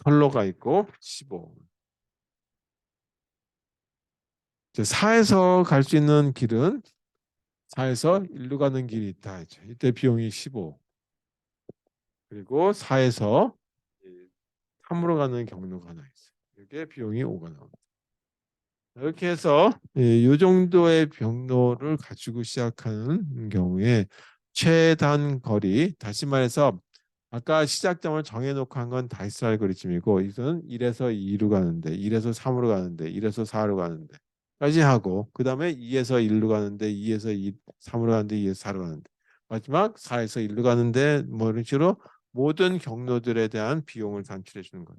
선로가 있고 15. 이제 4에서 갈 수 있는 길은 4에서 1로 가는 길이 있다 했죠. 이때 비용이 15. 그리고 4에서 3으로 가는 경로가 하나 있어요. 이게 비용이 5가 나옵니다. 이렇게 해서 이 정도의 경로를 가지고 시작하는 경우에 최단 거리, 다시 말해서 아까 시작점을 정해놓고 한 건 다이스 알고리즘이고 이것은 1에서 2로 가는데 1에서 3으로 가는데 1에서 4로 가는데 까지 하고 그 다음에 2에서 1로 가는데 2에서 2, 3으로 가는데 2에서 4로 가는데 마지막 4에서 1로 가는데 뭐 이런 식으로 모든 경로들에 대한 비용을 산출해 주는 거예요.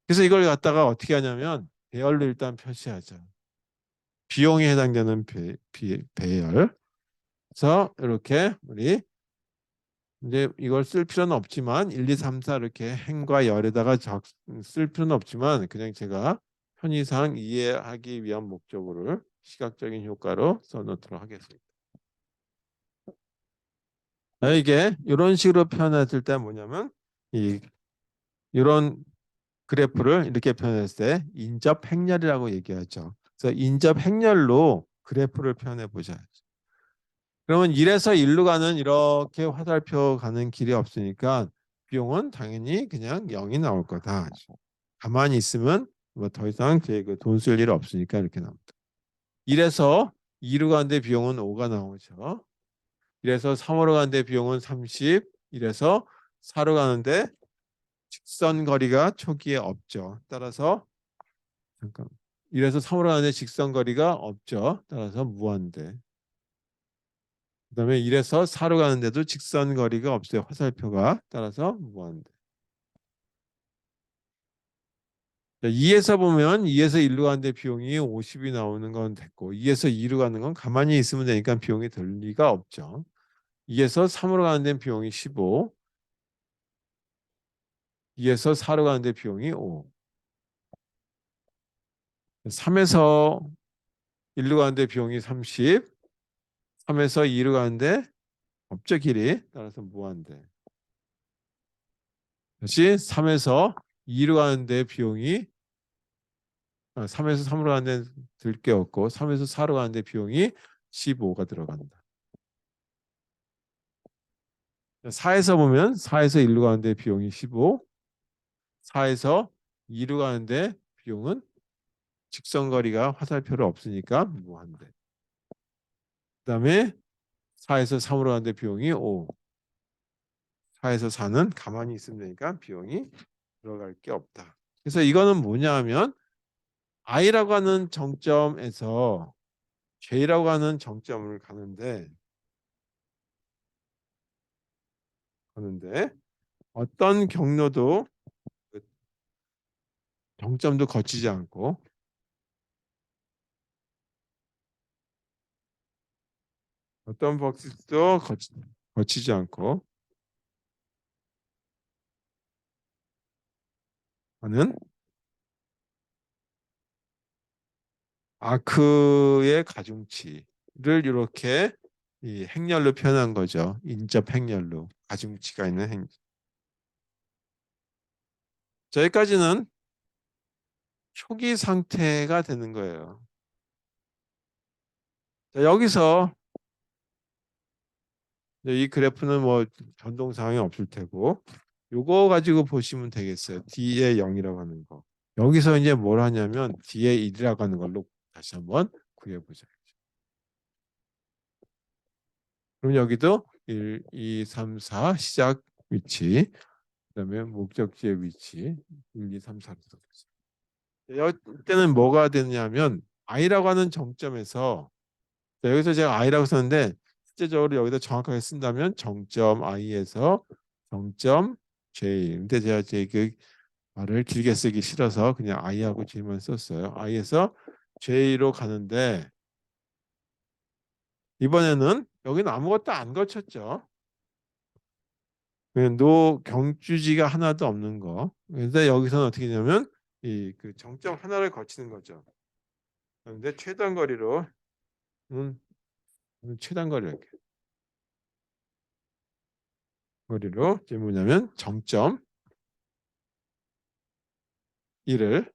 그래서 이걸 갖다가 어떻게 하냐면 배열로 일단 표시하자. 비용에 해당되는 배열. 그래서 이렇게 우리 이제 이걸 쓸 필요는 없지만 1, 2, 3, 4 이렇게 행과 열에다가 쓸 필요는 없지만 그냥 제가 편의상 이해하기 위한 목적으로 시각적인 효과로 써놓도록 하겠습니다. 이게 이런 식으로 표현했을 때 뭐냐면 이런 그래프를 이렇게 표현했을 때 인접 행렬이라고 얘기하죠. 그래서 인접 행렬로 그래프를 표현해 보자. 그러면 1에서 1로 가는 이렇게 화살표 가는 길이 없으니까 비용은 당연히 그냥 0이 나올 거다. 가만히 있으면 뭐 더 이상 돈 쓸 일 없으니까 이렇게 나옵니다. 1에서 2로 가는데 비용은 5가 나오죠. 1에서 3으로 가는데 비용은 30, 1에서 4로 가는데 직선 거리가 초기에 없죠. 따라서 잠깐 1에서 3으로 가는데 직선 거리가 없죠. 따라서 무한대. 그다음에 1에서 4로 가는데도 직선 거리가 없어요. 화살표가. 따라서 무한대. 2에서 보면 2에서 1로 가는데 비용이 50이 나오는 건 됐고 2에서 2로 가는 건 가만히 있으면 되니까 비용이 들 리가 없죠. 2에서 3으로 가는 데는 비용이 15, 2에서 4로 가는 데 비용이 5, 3에서 1로 가는 데 비용이 30, 3에서 2로 가는데 없죠 길이. 따라서 무한대. 다시 3에서 2로 가는데 비용이 3에서 3으로 가는데 들 게 없고 3에서 4로 가는데 비용이 15가 들어간다. 4에서 보면 4에서 1로 가는데 비용이 15, 4에서 2로 가는데 비용은 직선거리가 화살표로 없으니까 무한대. 그다음에 4에서 3으로 가는데 비용이 5, 4에서 4는 가만히 있으면 되니까 비용이 들어갈 게 없다. 그래서 이거는 뭐냐 하면 I라고 하는 정점에서 J라고 하는 정점을 가는데 어떤 경로도 정점도 거치지 않고 어떤 박스도 거치지 않고 하는 아크의 가중치를 이렇게 이 행렬로 표현한 거죠. 인접 행렬로 가중치가 있는 행. 저기까지는 초기 상태가 되는 거예요. 자, 여기서 이 그래프는 뭐 변동 사항이 없을 테고 요거 가지고 보시면 되겠어요. D의 0이라고 하는 거. 여기서 이제 뭘 하냐면 D의 1이라고 하는 걸로 다시 한번 구해보자. 그럼 여기도 1, 2, 3, 4 시작 위치, 그다음에 목적지의 위치 1, 2, 3, 4로 써졌어요. 이때는 뭐가 되냐면 I라고 하는 정점에서 여기서 제가 I라고 썼는데 실제적으로 여기다 정확하게 쓴다면 정점 I에서 정점 J. 근데 제가 그 말을 길게 쓰기 싫어서 그냥 I하고 J만 썼어요. I에서 J로 가는데 이번에는 여기는 아무것도 안 거쳤죠. 노 경주지가 하나도 없는 거. 그런데 여기서는 어떻게 되냐면 이 그 정점 하나를 거치는 거죠. 그런데 최단 거리로 최단 거리로 이제 뭐냐면 정점 1을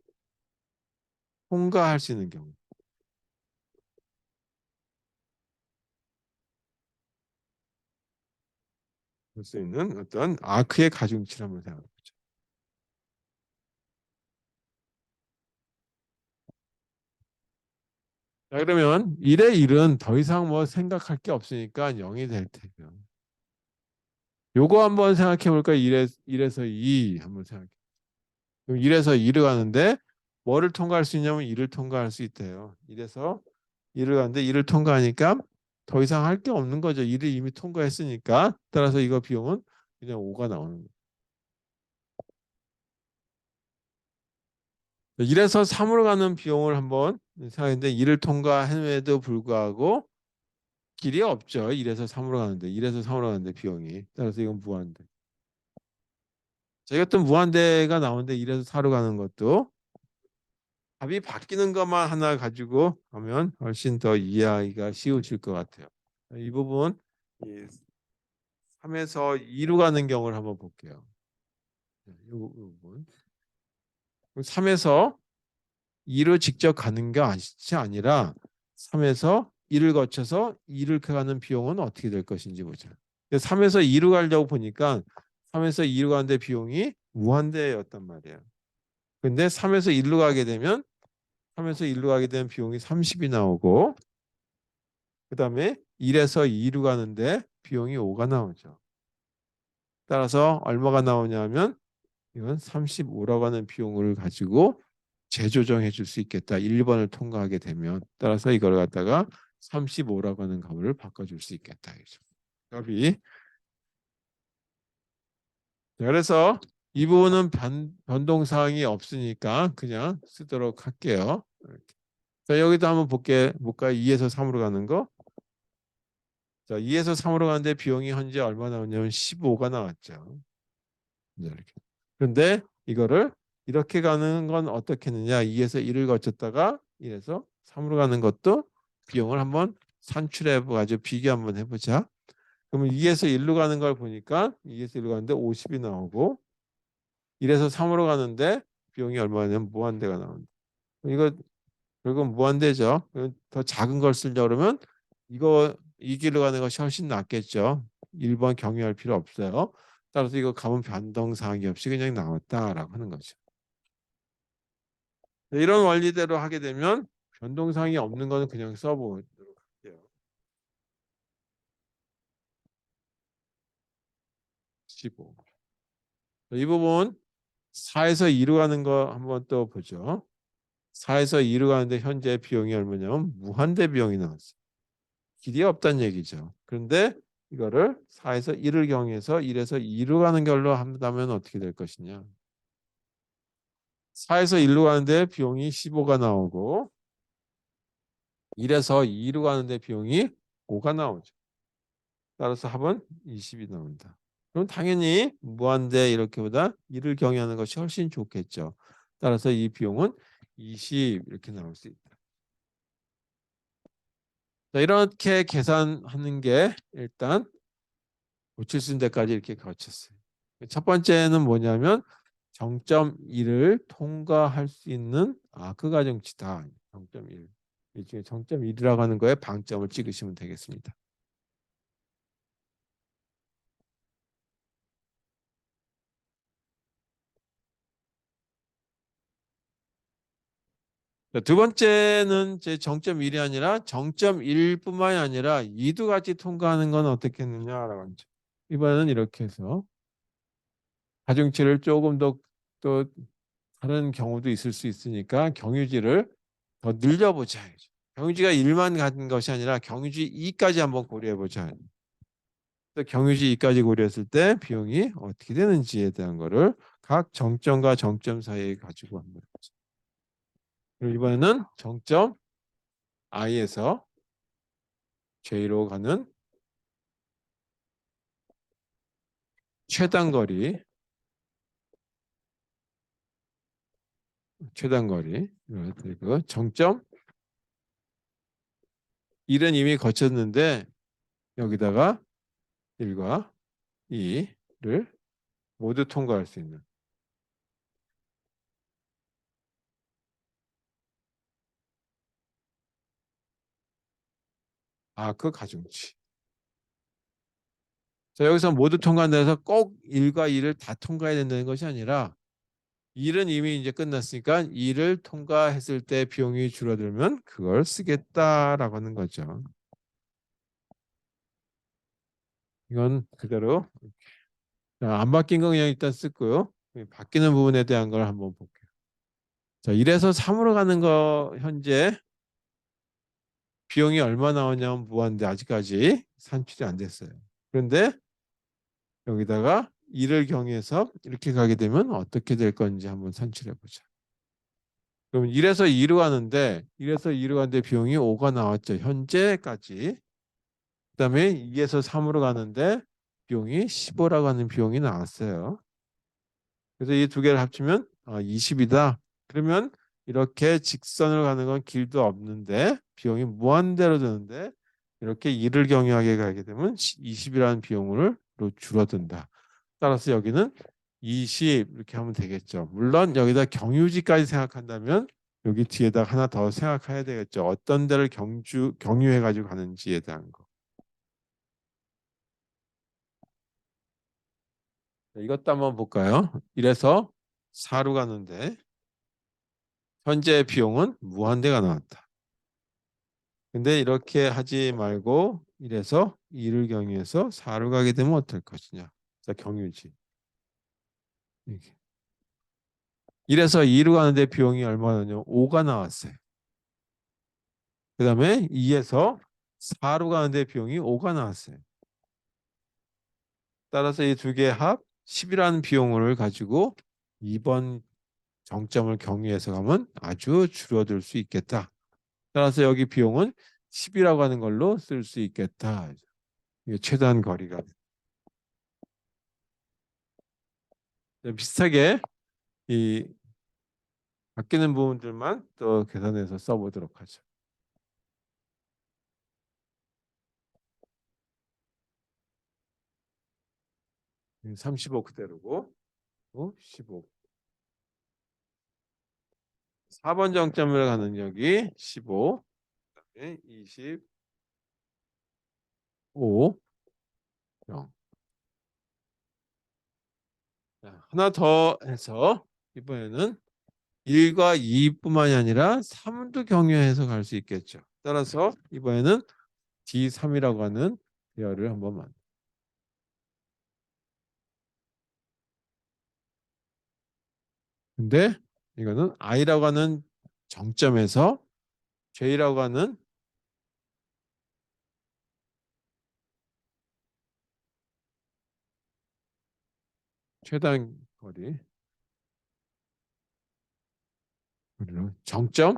통과할 수 있는 경우. 볼 수 있는 어떤 아크의 가중치를 한번 생각해 보죠. 자, 그러면 1의 1은 더 이상 뭐 생각할 게 없으니까 0이 될 테고요. 요거 한번 생각해 볼까? 1에서 2 한번 생각해. 그럼 1에서 2를 가는데 뭐를 통과할 수 있냐면 2를 통과할 수 있대요. 1에서 2를 가는데 2를 통과하니까 더 이상 할 게 없는 거죠. 2를 이미 통과했으니까. 따라서 이거 비용은 그냥 5가 나오는 거예요. 1에서 3으로 가는 비용을 한번 생각했는데 2를 통과함에도 불구하고 길이 없죠. 1에서 3으로 가는데 1에서 3으로 가는데 비용이. 따라서 이건 무한대. 저희가 또 무한대가 나오는데 1에서 4로 가는 것도 답이 바뀌는 것만 하나 가지고 하면 훨씬 더 이해하기가 쉬워질 것 같아요. 이 부분 3에서 2로 가는 경우를 한번 볼게요. 이 부분 3에서 2로 직접 가는 게 아니라 3에서 1을 거쳐서 2를 가는 비용은 어떻게 될 것인지 보자. 3에서 2로 가려고 보니까 3에서 2로 가는데 비용이 무한대였단 말이에요. 근데 3에서 1로 가게 되면 3에서 1로 가게 되면 비용이 30이 나오고 그 다음에 1에서 2로 가는데 비용이 5가 나오죠. 따라서 얼마가 나오냐면 이건 35라고 하는 비용을 가지고 재조정해 줄 수 있겠다. 1번을 통과하게 되면 따라서 이걸 갖다가 35라고 하는 값을 바꿔줄 수 있겠다. 값이. 그래서 이 부분은 변동사항이 없으니까 그냥 쓰도록 할게요. 자, 여기도 한번 볼까요? 2에서 3으로 가는 거. 자, 2에서 3으로 가는데 비용이 현재 얼마 나오냐면 15가 나왔죠. 이렇게. 그런데 이거를 이렇게 가는 건 어떻게 했느냐? 2에서 1을 거쳤다가 1에서 3으로 가는 것도 비용을 한번 산출해 가지고 비교 한번 해보자. 그러면 2에서 1로 가는 걸 보니까 2에서 1로 가는데 50이 나오고 1에서 3으로 가는데 비용이 얼마냐면 무한대가 나온다. 이거 결국 무한대죠. 더 작은 걸 쓰려고 그러면 이 길로 가는 것이 훨씬 낫겠죠. 1번 경유할 필요 없어요. 따라서 이거 값은 변동사항이 없이 그냥 나왔다라고 하는 거죠. 이런 원리대로 하게 되면 변동사항이 없는 거는 그냥 써보도록 할게요. 15. 이 부분 4에서 2로 가는 거 한번 또 보죠. 4에서 2로 가는데 현재 비용이 얼마냐면 무한대 비용이 나왔어요. 길이 없다는 얘기죠. 그런데 이거를 4에서 1을 경해서 1에서 2로 가는 걸로 한다면 어떻게 될 것이냐. 4에서 1로 가는데 비용이 15가 나오고 1에서 2로 가는데 비용이 5가 나오죠. 따라서 합은 20이 나온다. 그럼 당연히 무한대 이렇게보다 1을 경유하는 것이 훨씬 좋겠죠. 따라서 이 비용은 20 이렇게 나올 수 있다. 자, 이렇게 계산하는 게 일단 고칠 수 있는 데까지 이렇게 거쳤어요. 첫 번째는 뭐냐면 정점 1을 통과할 수 있는 그 가정치다. 정점 1. 이 중에 정점 1이라고 하는 거에 방점을 찍으시면 되겠습니다. 두 번째는 제 정점 1이 아니라 정점 1뿐만이 아니라 2도 같이 통과하는 건 어떻겠느냐라고 하죠. 이번에는 이렇게 해서 가중치를 조금 더 또 다른 경우도 있을 수 있으니까 경유지를 더 늘려보자. 경유지가 1만 가는 것이 아니라 경유지 2까지 한번 고려해보자. 경유지 2까지 고려했을 때 비용이 어떻게 되는지에 대한 거를 각 정점과 정점 사이에 가지고 한번 해보자. 그리고 이번에는 정점 I에서 J로 가는 최단거리 그리고 정점 1은 이미 거쳤는데 여기다가 1과 2를 모두 통과할 수 있는 그 가중치. 자, 여기서 모두 통과한다 해서 꼭 1과 2를 다 통과해야 된다는 것이 아니라 1은 이미 이제 끝났으니까 2를 통과했을 때 비용이 줄어들면 그걸 쓰겠다라고 하는 거죠. 이건 그대로 자, 안 바뀐 거 그냥 일단 쓰고요. 바뀌는 부분에 대한 걸 한번 볼게요. 자, 1에서 3으로 가는 거 현재 비용이 얼마 나오냐면 무한대 아직까지 산출이 안 됐어요. 그런데 여기다가 2를 경해서 이렇게 가게 되면 어떻게 될 건지 한번 산출해 보자. 그럼 1에서 2로 가는데 1에서 2로 가는데 비용이 5가 나왔죠. 현재까지. 그다음에 2에서 3으로 가는데 비용이 15라고 하는 비용이 나왔어요. 그래서 이 두 개를 합치면 20이다. 그러면 이렇게 직선으로 가는 건 길도 없는데 비용이 무한대로 드는데 이렇게 2를 경유하게 가게 되면 20이라는 비용으로 줄어든다. 따라서 여기는 20 이렇게 하면 되겠죠. 물론 여기다 경유지까지 생각한다면 여기 뒤에다 하나 더 생각해야 되겠죠. 어떤 데를 경유해 가지고 가는지에 대한 거. 이것도 한번 볼까요? 이래서 4로 가는데 현재 비용은 무한대가 나왔다. 근데 이렇게 하지 말고 이래서 2를 경유해서 4로 가게 되면 어떨 것이냐. 자, 경유지. 이렇게. 이래서 2로 가는데 비용이 얼마냐면 5가 나왔어요. 그 다음에 2에서 4로 가는데 비용이 5가 나왔어요. 따라서 이 두 개 합 10이라는 비용을 가지고 2번 정점을 경유해서 가면 아주 줄어들 수 있겠다. 따라서 여기 비용은 10이라고 하는 걸로 쓸 수 있겠다. 이게 최단 거리가. 비슷하게 이 바뀌는 부분들만 또 계산해서 써보도록 하죠. 35 그대로고 15. 4번 정점을 가는 여기 15, 그다음에 25, 0. 하나 더 해서 이번에는 1과 2뿐만이 아니라 3도 경유해서 갈 수 있겠죠. 따라서 이번에는 D3이라고 하는 배열을 한번 만들어요. 근데 이거는 I라고 하는 정점에서 J라고 하는 최단 거리 정점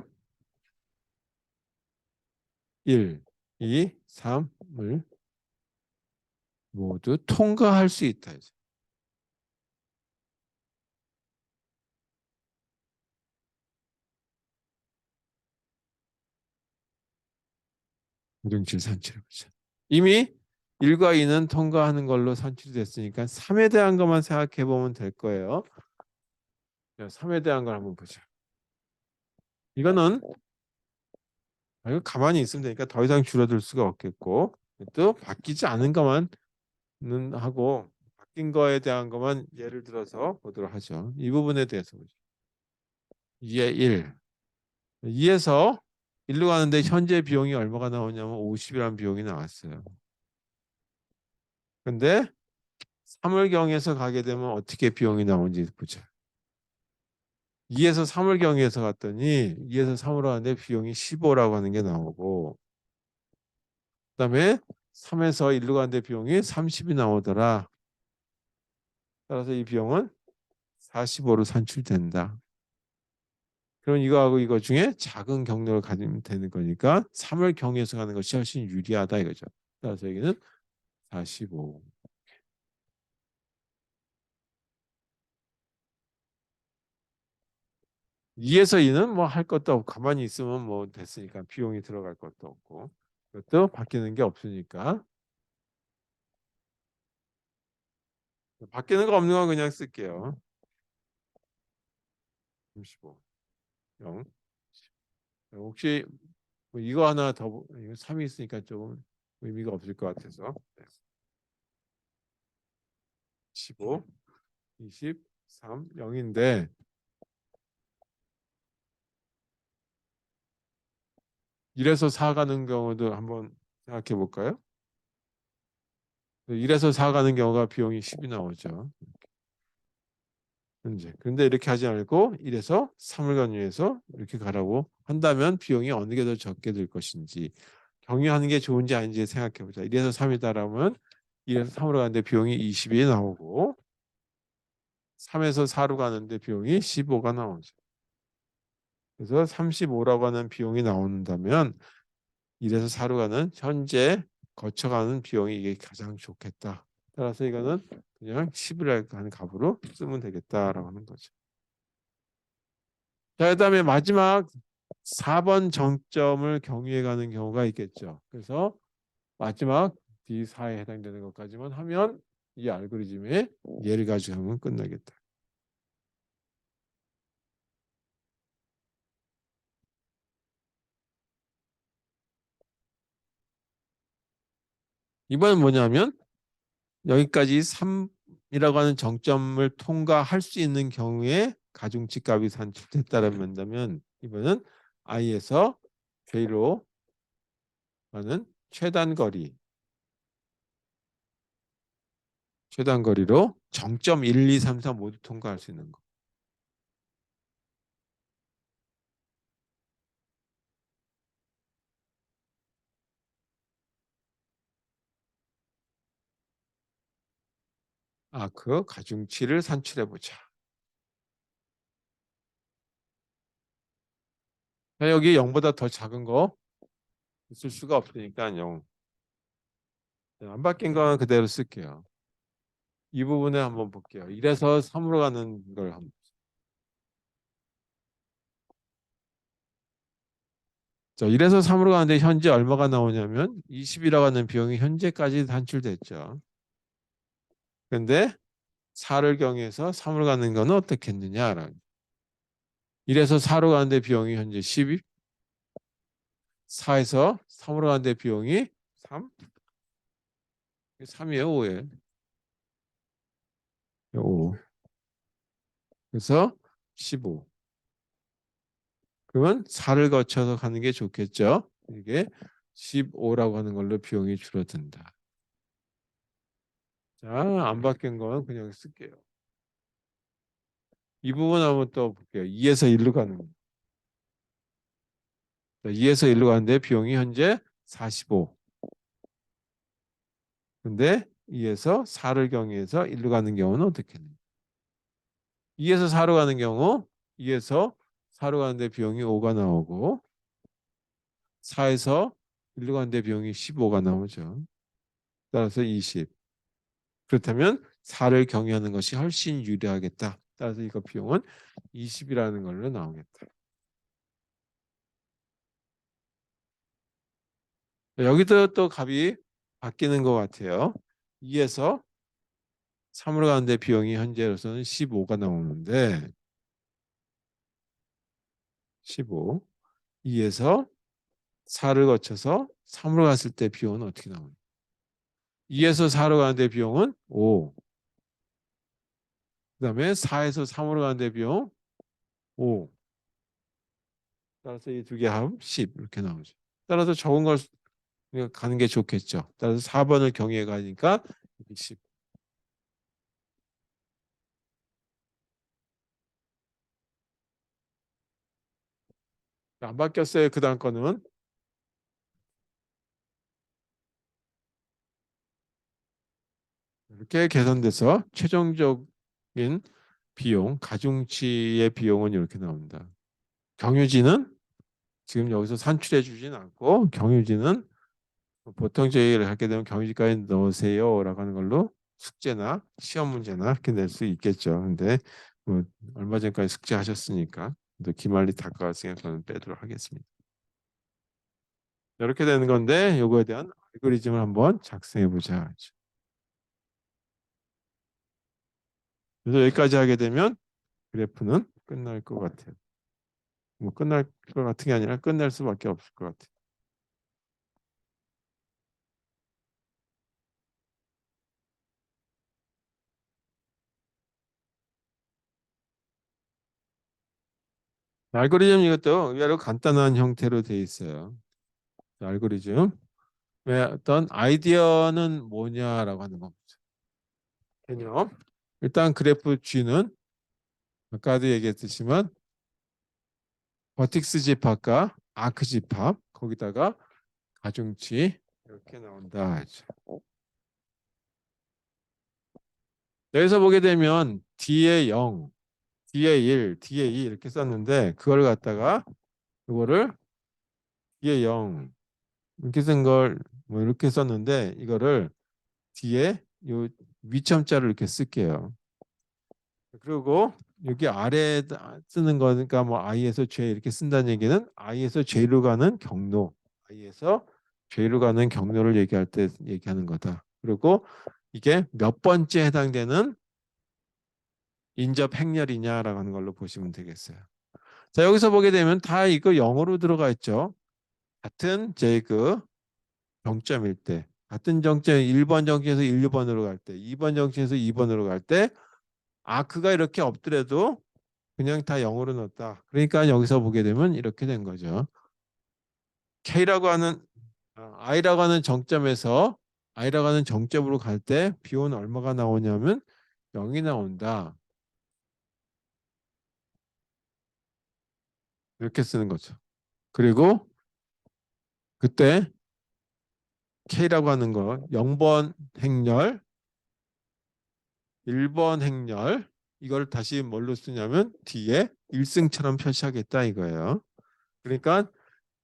1, 2, 3을 모두 통과할 수 있다. 공정질 산출해보자. 이미 1과 2는 통과하는 걸로 산출이 됐으니까 3에 대한 것만 생각해 보면 될 거예요. 3에 대한 걸 한번 보자. 이거는 이거 가만히 있으면 되니까 더 이상 줄어들 수가 없겠고 또 바뀌지 않은 것만은 하고 바뀐 거에 대한 것만 예를 들어서 보도록 하죠. 이 부분에 대해서 보죠. 2의 1. 2에서 1로 가는데 현재 비용이 얼마가 나오냐면 50이라는 비용이 나왔어요. 근데 3월경에서 가게 되면 어떻게 비용이 나오는지 보자. 2에서 3월경에서 갔더니 2에서 3으로 가는데 비용이 15라고 하는 게 나오고 그다음에 3에서 1로 가는데 비용이 30이 나오더라. 따라서 이 비용은 45로 산출된다. 그럼 이거하고 이거 중에 작은 경로를 가지면 되는 거니까 3월 경에서 가는 것이 훨씬 유리하다 이거죠. 따라서 여기는 45. 2에서 2는 뭐 할 것도 없고 가만히 있으면 뭐 됐으니까 비용이 들어갈 것도 없고 그것도 바뀌는 게 없으니까 바뀌는 거 없는 건 그냥 쓸게요. 35, 0. 혹시 뭐 이거 하나 더 이거 3이 있으니까 좀 의미가 없을 것 같아서 15, 23, 0인데 1에서 4 가는 경우도 한번 생각해 볼까요? 1에서 4 가는 경우가 비용이 10이 나오죠. 현재. 그런데 이렇게 하지 말고 1에서 3을 경유해서 이렇게 가라고 한다면 비용이 어느 게 더 적게 들 것인지 경유하는 게 좋은지 아닌지 생각해 보자. 1에서 3이다라면 1에서 3으로 가는데 비용이 20이 나오고 3에서 4로 가는데 비용이 15가 나오죠. 그래서 35라고 하는 비용이 나온다면 1에서 4로 가는 현재 거쳐가는 비용이 이게 가장 좋겠다. 따라서 이거는 그냥 10이라고 하는 값으로 쓰면 되겠다라고 하는 거죠. 자, 그다음에 마지막 4번 정점을 경유해 가는 경우가 있겠죠. 그래서 마지막 D4에 해당되는 것까지만 하면 이 알고리즘의 예를 가지고 하면 끝나겠다. 이번엔 뭐냐면 여기까지 3이라고 하는 정점을 통과할 수 있는 경우에 가중치 값이 산출됐다라고 한다면 이번은 I에서 J로 가는 최단 거리로 정점 1, 2, 3, 4 모두 통과할 수 있는 거. 그 가중치를 산출해 보자. 여기 0보다 더 작은 거 있을 수가 없으니까 0. 안 바뀐 건 그대로 쓸게요. 이 부분에 한번 볼게요. 1에서 3으로 가는 걸 한번. 자, 1에서 3으로 가는데 현재 얼마가 나오냐면 20이라고 하는 비용이 현재까지 산출됐죠. 근데 4를 경해서 3으로 가는 거는 어떻게 했느냐? 1에서 4로 가는데 비용이 현재 12, 4에서 3으로 가는데 비용이 3, 3이에요, 5예요. 5. 그래서 15. 그러면 4를 거쳐서 가는 게 좋겠죠. 이게 15라고 하는 걸로 비용이 줄어든다. 자, 안 바뀐 건 그냥 쓸게요. 이 부분 한번 또 볼게요. 2에서 1로 가는 거. 2에서 1로 가는데 비용이 현재 45. 근데 2에서 4를 경유해서 1로 가는 경우는 어떻게 했냐? 2에서 4로 가는 경우 2에서 4로 가는데 비용이 5가 나오고 4에서 1로 가는데 비용이 15가 나오죠. 따라서 20. 그렇다면 4를 경유하는 것이 훨씬 유리하겠다. 따라서 이거 비용은 20이라는 걸로 나오겠다. 여기도 또 값이 바뀌는 것 같아요. 2에서 3으로 가는데 비용이 현재로서는 15가 나오는데 15. 2에서 4를 거쳐서 3으로 갔을 때 비용은 어떻게 나오냐? 2에서 4로 가는데 비용은 5. 그 다음에 4에서 3으로 가는데 비용 5. 따라서 이 두 개 합 10 이렇게 나오죠. 따라서 적은 걸 가는 게 좋겠죠. 따라서 4번을 경유해 가니까 10. 안 바뀌었어요. 그 다음 거는 이렇게 계산돼서 최종적인 비용, 가중치의 비용은 이렇게 나옵니다. 경유지는 지금 여기서 산출해 주진 않고 경유지는 보통 저희를 하게 되면 경유지까지 넣으세요라고 하는 걸로 숙제나 시험 문제나 이렇게 낼 수 있겠죠. 근데 뭐 얼마 전까지 숙제하셨으니까 또 기말리 닦아왔으니까 저는 빼도록 하겠습니다. 이렇게 되는 건데 요거에 대한 알고리즘을 한번 작성해 보자. 그래서 여기까지 하게 되면 그래프는 끝날 것 같아요. 뭐 끝날 것 같은 게 아니라 끝날 수밖에 없을 것 같아요. 알고리즘 이것도 의외로 간단한 형태로 되어 있어요. 알고리즘 왜 어떤 아이디어는 뭐냐라고 하는 겁니다. 개념. 일단 그래프 G는 아까도 얘기했듯이만 버틱스 집합과 아크 집합 거기다가 가중치 이렇게 나온다. 여기서 보게 되면 D에 0, D에 1, D에 2 이렇게 썼는데 그걸 갖다가 이거를 D에 0 이렇게 쓴 걸 뭐 이렇게 썼는데 이거를 뒤에 요 위첨자를 이렇게 쓸게요. 그리고 여기 아래에 쓰는 거니까 뭐 I에서 J 이렇게 쓴다는 얘기는 I에서 J로 가는 경로, I에서 J로 가는 경로를 얘기할 때 얘기하는 거다. 그리고 이게 몇 번째 해당되는 인접 행렬이냐라고 하는 걸로 보시면 되겠어요. 자, 여기서 보게 되면 다 이거 영어로 들어가 있죠. 같은 제 그 정점일 때, 같은 정점 1번 정점에서 1번으로 갈 때, 2번 정점에서 2번으로 갈 때, 아크가 이렇게 없더라도 그냥 다 영어로 넣었다. 그러니까 여기서 보게 되면 이렇게 된 거죠. K라고 하는 I라고 하는 정점에서 I라고 하는 정점으로 갈 때 비호는 얼마가 나오냐면 0이 나온다. 이렇게 쓰는 거죠. 그리고 그때 K라고 하는 거 0번 행렬, 1번 행렬 이걸 다시 뭘로 쓰냐면 뒤에 1승처럼 표시하겠다 이거예요. 그러니까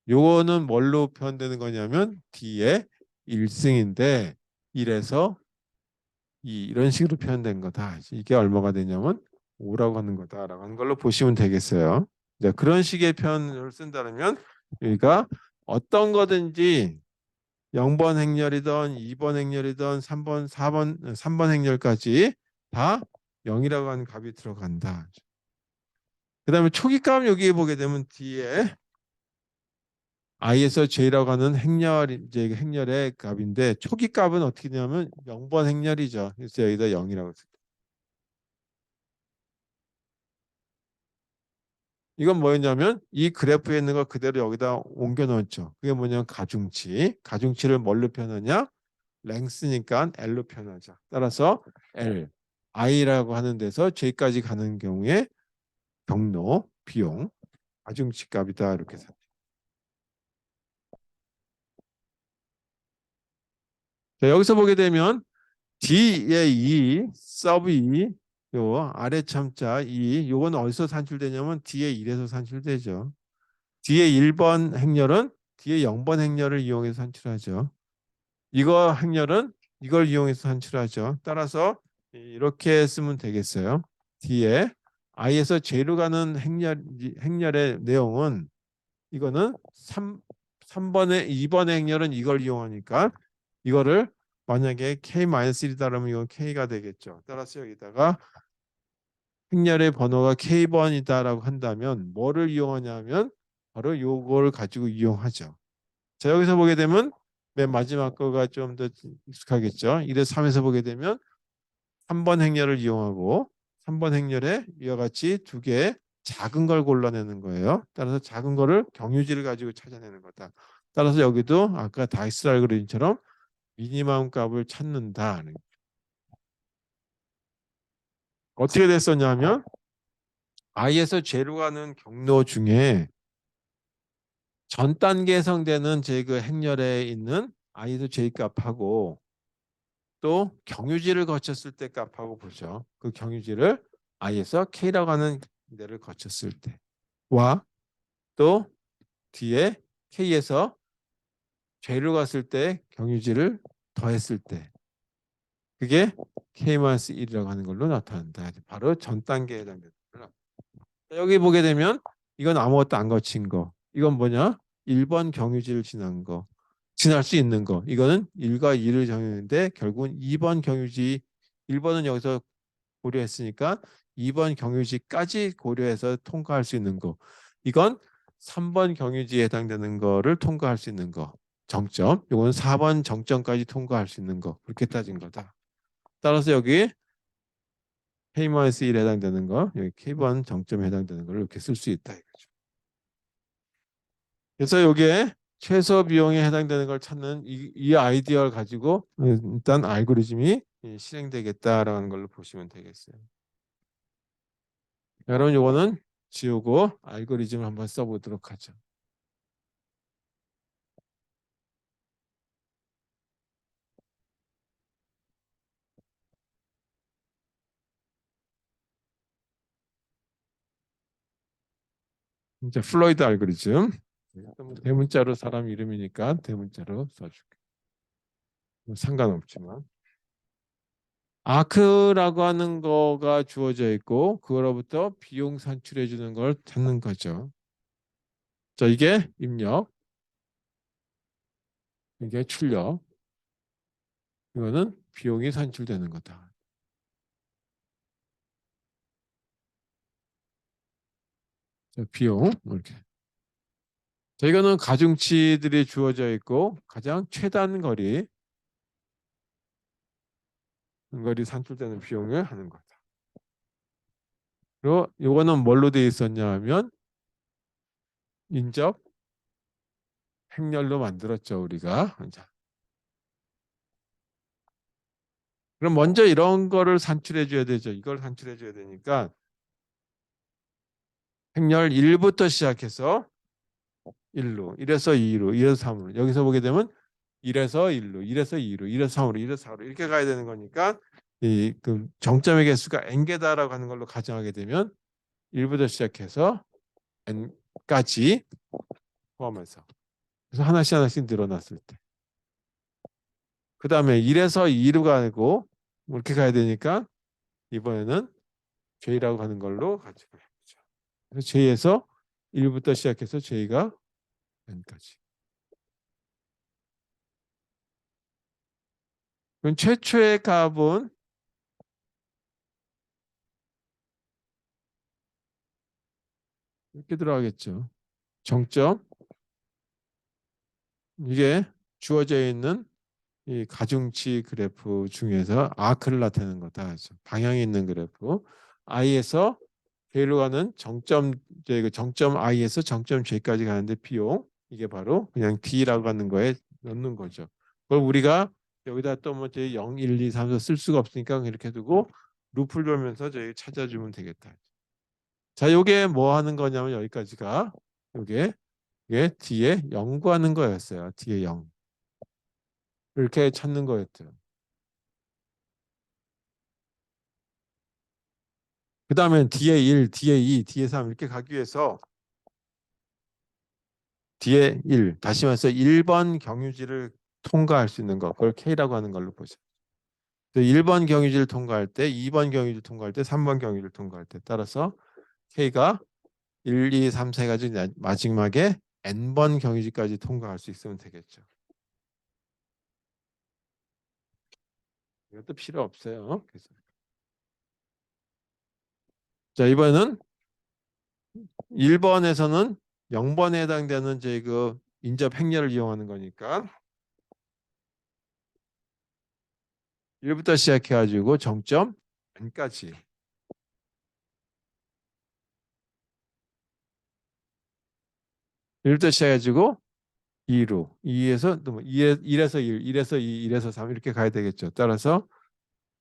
요거는 뭘로 표현되는 거냐면 뒤에 1승인데 1에서 2 이런 식으로 표현된 거다. 이게 얼마가 되냐면 5라고 하는 거다라고 하는 걸로 보시면 되겠어요. 네, 그런 식의 표현을 쓴다면 여기가 어떤 거든지 0번 행렬이든 2번 행렬이든 3번, 4번, 3번 행렬까지 다 0이라고 하는 값이 들어간다. 그다음에 초기값 여기에 보게 되면 뒤에 I에서 J라고 하는 행렬 이제 행렬의 값인데 초기값은 어떻게 되냐면 0번 행렬이죠. 그래서 여기다 0이라고 써요. 이건 뭐였냐면 이 그래프에 있는 거 그대로 여기다 옮겨 놓았죠. 그게 뭐냐면 가중치. 가중치를 뭘로 표현하냐? 랭스니까 L로 표현하자. 따라서 L, I라고 하는 데서 J까지 가는 경우에 경로, 비용, 가중치 값이다 이렇게 삽니다. 자, 여기서 보게 되면 D의 2, 서브 2, 요 아래 참자 2, 요건 어디서 산출되냐면 D의 1에서 산출되죠. D의 1번 행렬은 D의 0번 행렬을 이용해서 산출하죠. 이거 행렬은 이걸 이용해서 산출하죠. 따라서 이렇게 쓰면 되겠어요. D에 I에서 J로 가는 행렬의 내용은 이거는 3번의 2번의 행렬은 이걸 이용하니까 이거를 만약에 K-1이다 그러면 이건 K가 되겠죠. 따라서 여기다가 행렬의 번호가 K번이다라고 한다면 뭐를 이용하냐면 바로 요걸 가지고 이용하죠. 자, 여기서 보게 되면 맨 마지막 거가 좀 더 익숙하겠죠. 1에서 3에서 보게 되면 3번 행렬을 이용하고 3번 행렬에 이와 같이 두 개의 작은 걸 골라내는 거예요. 따라서 작은 거를 경유지를 가지고 찾아내는 거다. 따라서 여기도 아까 다이스 알고리즘처럼 미니멈 값을 찾는다. 어떻게 됐었냐면 I에서 J로 가는 경로 중에 전 단계에 해당되는 제 그 행렬에 있는 I에서 J 값하고 또 경유지를 거쳤을 때 값하고 보죠. 그 경유지를 I에서 K라고 하는 데를 거쳤을 때와 또 뒤에 K에서 J로 갔을 때 경유지를 더했을 때 그게 K-1이라고 하는 걸로 나타난다. 바로 전 단계에 해당되는 거라. 여기 보게 되면 이건 아무것도 안 거친 거. 이건 뭐냐? 1번 경유지를 지난 거. 지날 수 있는 거. 이거는 1과 2를 정했는데 결국은 2번 경유지 1번은 여기서 고려했으니까 2번 경유지까지 고려해서 통과할 수 있는 거. 이건 3번 경유지에 해당되는 거를 통과할 수 있는 거. 정점. 이건 4번 정점까지 통과할 수 있는 거. 그렇게 따진 거다. 따라서 여기 K-1에 해당되는 거, 여기 K번 정점에 해당되는 걸 이렇게 쓸 수 있다. 이거죠. 그래서 여기에 최소 비용에 해당되는 걸 찾는 이 아이디어를 가지고 일단 알고리즘이 실행되겠다라는 걸로 보시면 되겠어요. 여러분 요거는 지우고 알고리즘을 한번 써보도록 하죠. 이제 플로이드 알고리즘. 대문자로 사람 이름이니까 대문자로 써줄게. 뭐 상관없지만. 아크라고 하는 거가 주어져 있고 그거로부터 비용 산출해 주는 걸 찾는 거죠. 자, 이게 입력, 이게 출력, 이거는 비용이 산출되는 거다. 자, 비용 이렇게. 자, 이거는 가중치들이 주어져 있고 가장 최단 거리, 거리 산출되는 비용을 하는 거다. 그리고 이거는 뭘로 되어 있었냐 하면 인접 행렬로 만들었죠, 우리가. 자, 그럼 먼저 이런 거를 산출해 줘야 되죠. 이걸 산출해 줘야 되니까 행렬 1부터 시작해서 1로, 1에서 2로, 1에서 3으로. 여기서 보게 되면 1에서 1로, 1에서 2로, 1에서 3으로, 1에서 4로 이렇게 가야 되는 거니까 그 정점의 개수가 n개다라고 하는 걸로 가정하게 되면 1부터 시작해서 n까지 포함해서 그래서 하나씩 하나씩 늘어났을 때 그 다음에 1에서 2로 가고 이렇게 가야 되니까 이번에는 j라고 하는 걸로 같이 가야죠. 그래서 j에서 1부터 시작해서 j가 n까지. 그럼 최초의 값은 이렇게 들어가겠죠. 정점 이게 주어져 있는 이 가중치 그래프 중에서 아크를 나타내는 거다. 방향이 있는 그래프. i에서 j로 가는 정점 그 정점 i에서 정점 j까지 가는데 비용 이게 바로 그냥 d라고 하는 거에 넣는 거죠. 그걸 우리가 여기다 또 뭐 0, 1, 2, 3, 4 쓸 수가 없으니까 이렇게 두고 루프를 돌면서 저희 찾아주면 되겠다. 자, 요게 뭐 하는 거냐면 여기까지가 요게 이게 d에 0 구하는 거였어요. d에 0. 이렇게 찾는 거였죠. 그 다음에 뒤에 1, 뒤에 2, 뒤에 3 이렇게 가기 위해서 뒤에 1, 다시 말해서 1번 경유지를 통과할 수 있는 거, 그걸 K라고 하는 걸로 보죠. 1번 경유지를 통과할 때, 2번 경유지를 통과할 때, 3번 경유지를 통과할 때 따라서 K가 1, 2, 3, 4 가지고 마지막에 N번 경유지까지 통과할 수 있으면 되겠죠. 이것도 필요 없어요. 그래서. 자, 이번에는 1번에서는 0번에 해당되는 그 인접 행렬을 이용하는 거니까 1부터 시작해가지고 정점 n까지 1부터 시작해가지고 2로 2에서 1에서 1, 1에서 2, 1에서 3 이렇게 가야 되겠죠. 따라서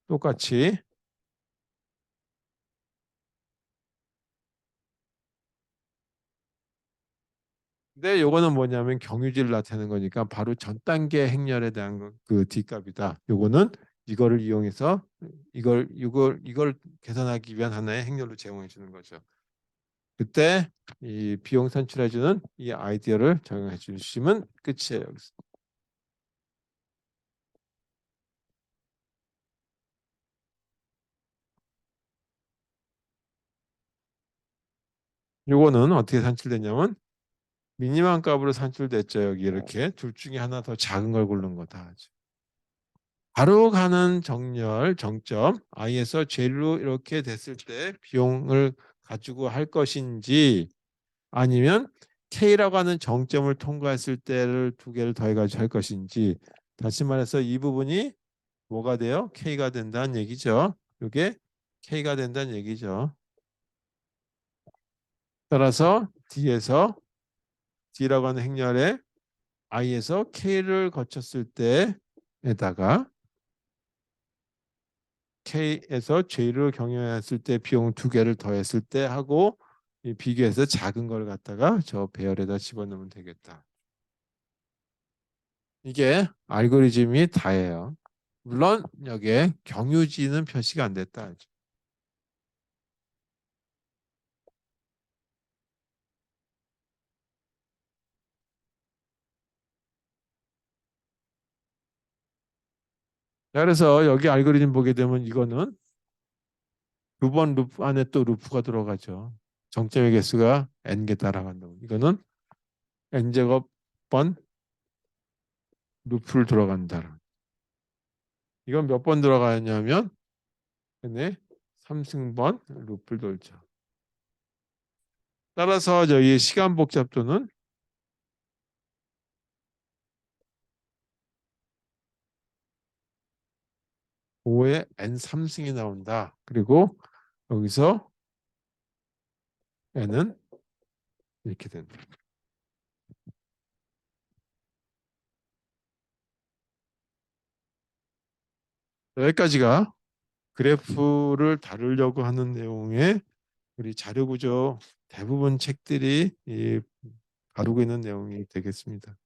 똑같이 근데 요거는 뭐냐면 경유지를 나타내는 거니까 바로 전 단계 행렬에 대한 그 D값이다. 요거는 이거를 이용해서 이걸 계산하기 위한 하나의 행렬로 제공해 주는 거죠. 그때 이 비용 산출해 주는 이 아이디어를 적용해 주시면 끝이에요. 여기서. 요거는 어떻게 산출되냐면 미니멈 값으로 산출됐죠. 여기 이렇게 둘 중에 하나 더 작은 걸 고른 거다. 바로 가는 정렬 정점 i에서 제로 이렇게 됐을 때 비용을 가지고 할 것인지 아니면 k라고 하는 정점을 통과했을 때를 두 개를 더해가지고 할 것인지 다시 말해서 이 부분이 뭐가 돼요? k가 된다는 얘기죠. 이게 k가 된다는 얘기죠. 따라서 d에서 d라고 하는 행렬에 i에서 k를 거쳤을 때에다가 k에서 j를 경영했을 때 비용 두 개를 더했을 때 하고 이 비교해서 작은 걸 갖다가 저 배열에다 집어넣으면 되겠다. 이게 알고리즘이 다예요. 물론 여기에 경유지는 표시가 안 됐다. 자, 그래서 여기 알고리즘 보게 되면 이거는 두 번 루프 안에 또 루프가 들어가죠. 정점의 개수가 n개 따라간다고. 이거는 n제곱 번 루프를 들어간다. 이건 몇 번 들어가냐면 n의 3승번 루프를 돌죠. 따라서 저희 시간 복잡도는 5의 n3승이 나온다. 그리고 여기서 n은 이렇게 된다. 여기까지가 그래프를 다루려고 하는 내용의 우리 자료 구조 대부분 책들이 다루고 있는 내용이 되겠습니다.